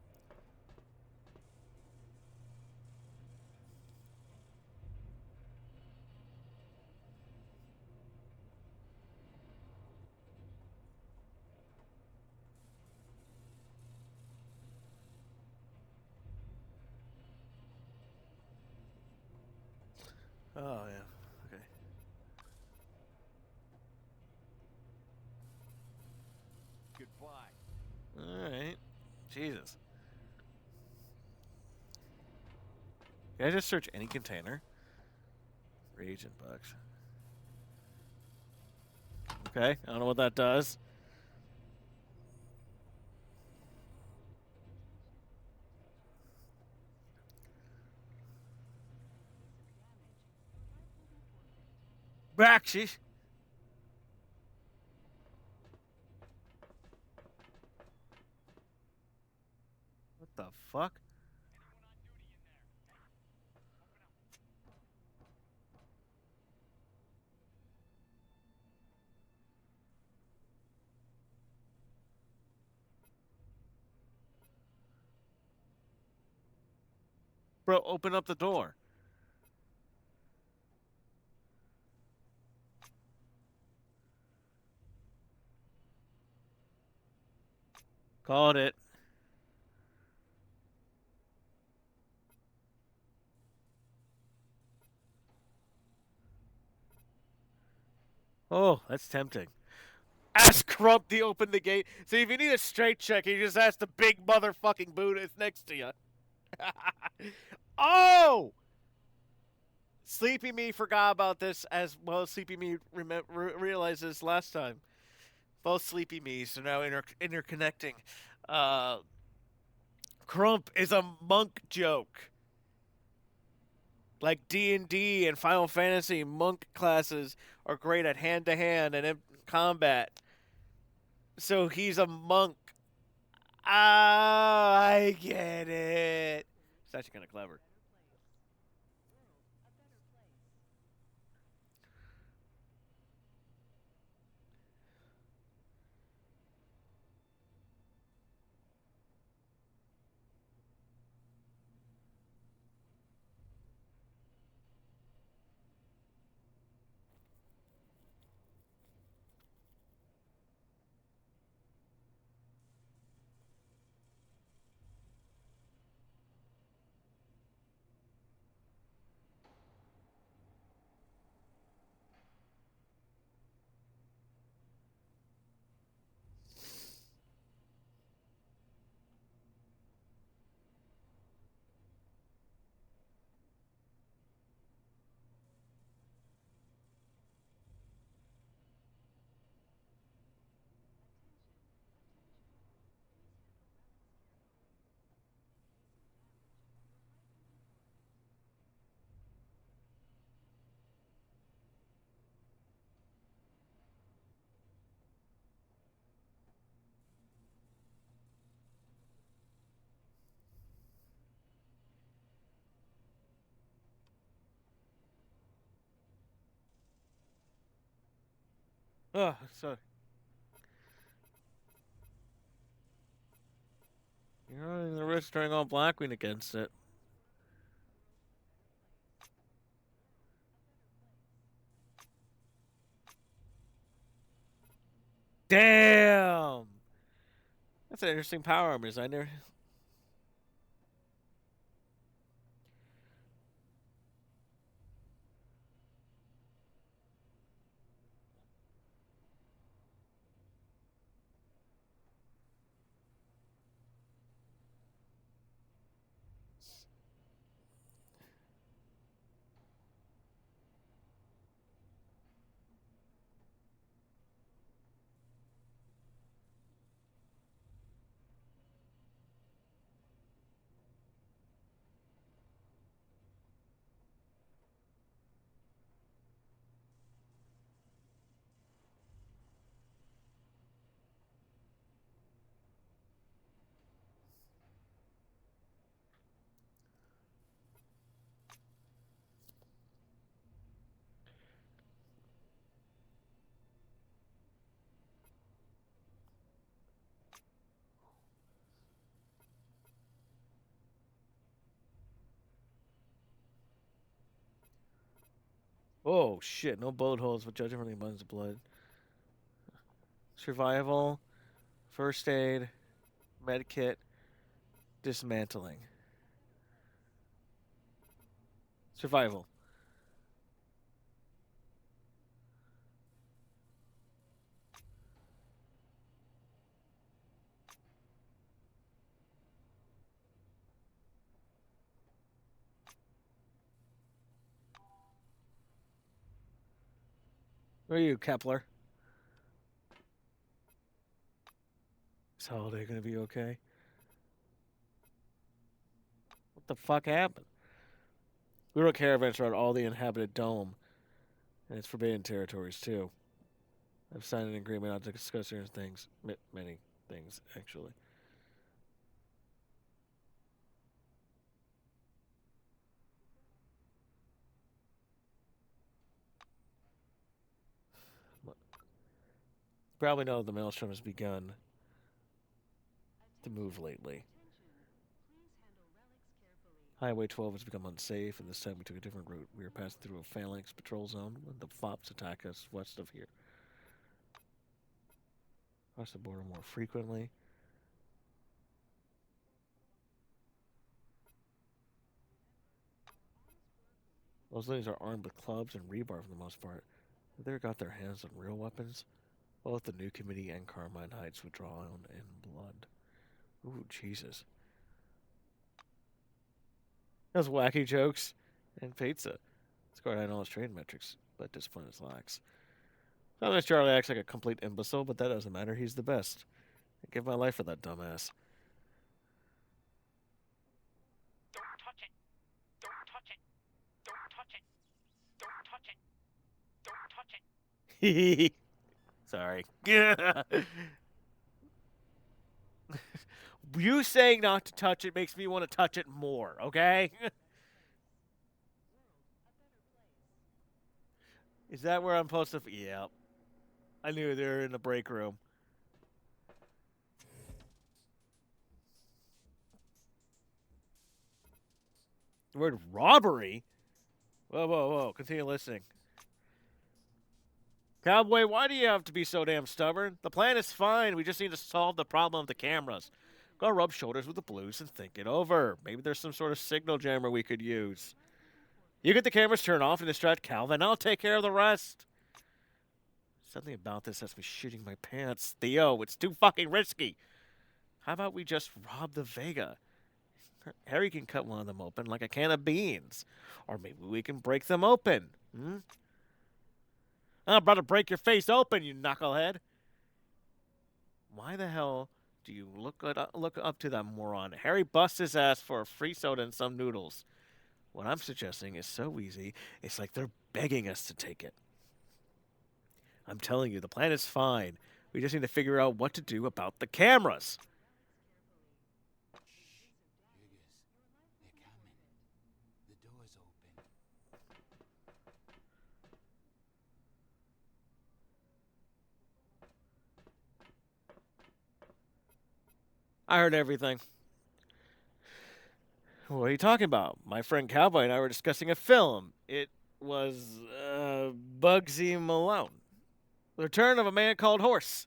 Oh yeah. Okay. Goodbye. All right. Jesus. Can I just search any container? Reagent box. Okay. I don't know what that does. Back, sheesh. What the fuck? Bro, open up the door. Called it. Oh, that's tempting. Ask Crump to open the gate. See, if you need a straight check, you just ask the big motherfucking Buddhist next to you. Oh! Sleepy Me forgot about this as well as Sleepy Me realized this last time. Both Sleepy Me's are now interconnecting. Uh, Crump is a monk joke. Like D&D and Final Fantasy, monk classes are great at hand-to-hand and in combat. So he's a monk. Ah, I get it. It's actually kind of clever. Oh, so you're running the risk turning on Blackwing against it. Damn! That's an interesting power armor designer. Oh shit! No bullet holes, but judging from the abundance of blood. Survival, first aid, med kit, dismantling. Survival. Where are you, Kepler? Is Holiday gonna be okay? What the fuck happened? We wrote caravans around all the inhabited dome, and its forbidden territories too. I've signed an agreement not to discuss certain things, many things actually. Probably know the maelstrom has begun to move lately. Highway 12 has become unsafe, and this time we took a different route. We were passing through a phalanx patrol zone when the FOPs attack us west of here. Cross the border more frequently. Those ladies are armed with clubs and rebar for the most part. They got their hands on real weapons. Both the new committee and Carmine Heights would draw on in blood. Ooh, Jesus. Those wacky jokes and pizza. Scored high knowledge trade metrics, but discipline is lax. Sometimes Charlie acts like a complete imbecile, but that doesn't matter. He's the best. I give my life for that dumbass. Don't touch it. Don't touch it. Don't touch it. Don't touch it. Don't touch it. Sorry. You saying not to touch it makes me want to touch it more, okay? Is that where I'm supposed to... Yeah. I knew they were in the break room. The word robbery? Whoa, whoa, whoa. Continue listening. Cowboy, why do you have to be so damn stubborn? The plan is fine. We just need to solve the problem of the cameras. Go rub shoulders with the Blues and think it over. Maybe there's some sort of signal jammer we could use. You get the cameras turned off and distract Calvin. I'll take care of the rest. Something about this has me shitting my pants. Theo, it's too fucking risky. How about we just rob the Vega? Harry can cut one of them open like a can of beans. Or maybe we can break them open. I'm about to break your face open, you knucklehead. Why the hell do you look up to that moron? Harry busts his ass for a free soda and some noodles. What I'm suggesting is so easy, it's like they're begging us to take it. I'm telling you, the plan is fine. We just need to figure out what to do about the cameras. They're coming. The door's open. I heard everything. What are you talking about? My friend Cowboy and I were discussing a film. It was Bugsy Malone. The Return of a Man Called Horse.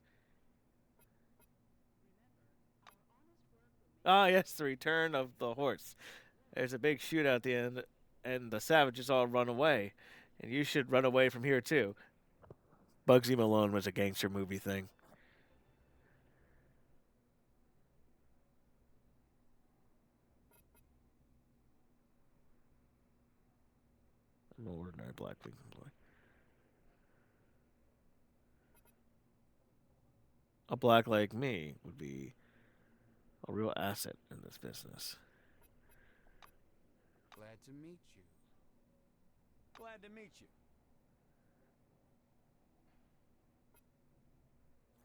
Ah, yes, The Return of the Horse. There's a big shootout at the end, and the savages all run away. And you should run away from here, too. Bugsy Malone was a gangster movie thing. An ordinary black employee. A black like me would be a real asset in this business. Glad to meet you. Glad to meet you.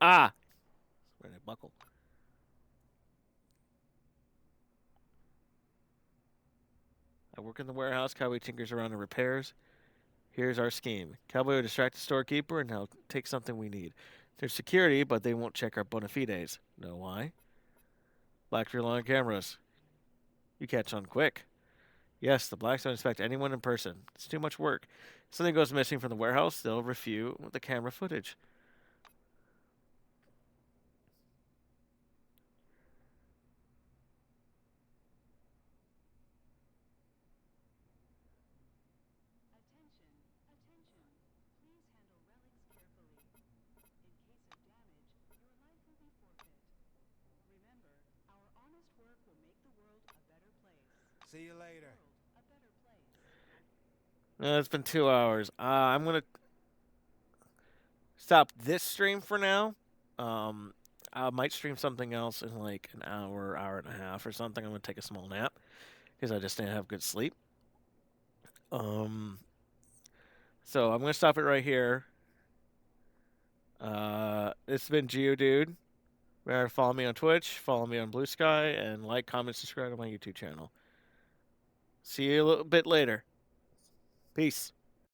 Ah! Where did I buckle? I work in the warehouse. Cowboy tinkers around and repairs. Here's our scheme. Cowboy will distract the storekeeper and he'll take something we need. There's security, but they won't check our bona fides. Know why? Blacks rely on cameras. You catch on quick. Yes, the blacks don't inspect anyone in person. It's too much work. If something goes missing from the warehouse, they'll refute the camera footage. Attention. Please handle relics carefully. In case of damage, your life will be forfeit. Remember, our honest work will make the world a better place. See you later. A better place. It's been 2 hours. I'm going to stop this stream for now. I might stream something else in like an hour, hour and a half or something. I'm going to take a small nap because I just didn't have good sleep. So I'm going to stop it right here. It's been Geodude. Remember, follow me on Twitch, follow me on Blue Sky, and like, comment, subscribe to my YouTube channel. See you a little bit later. Peace.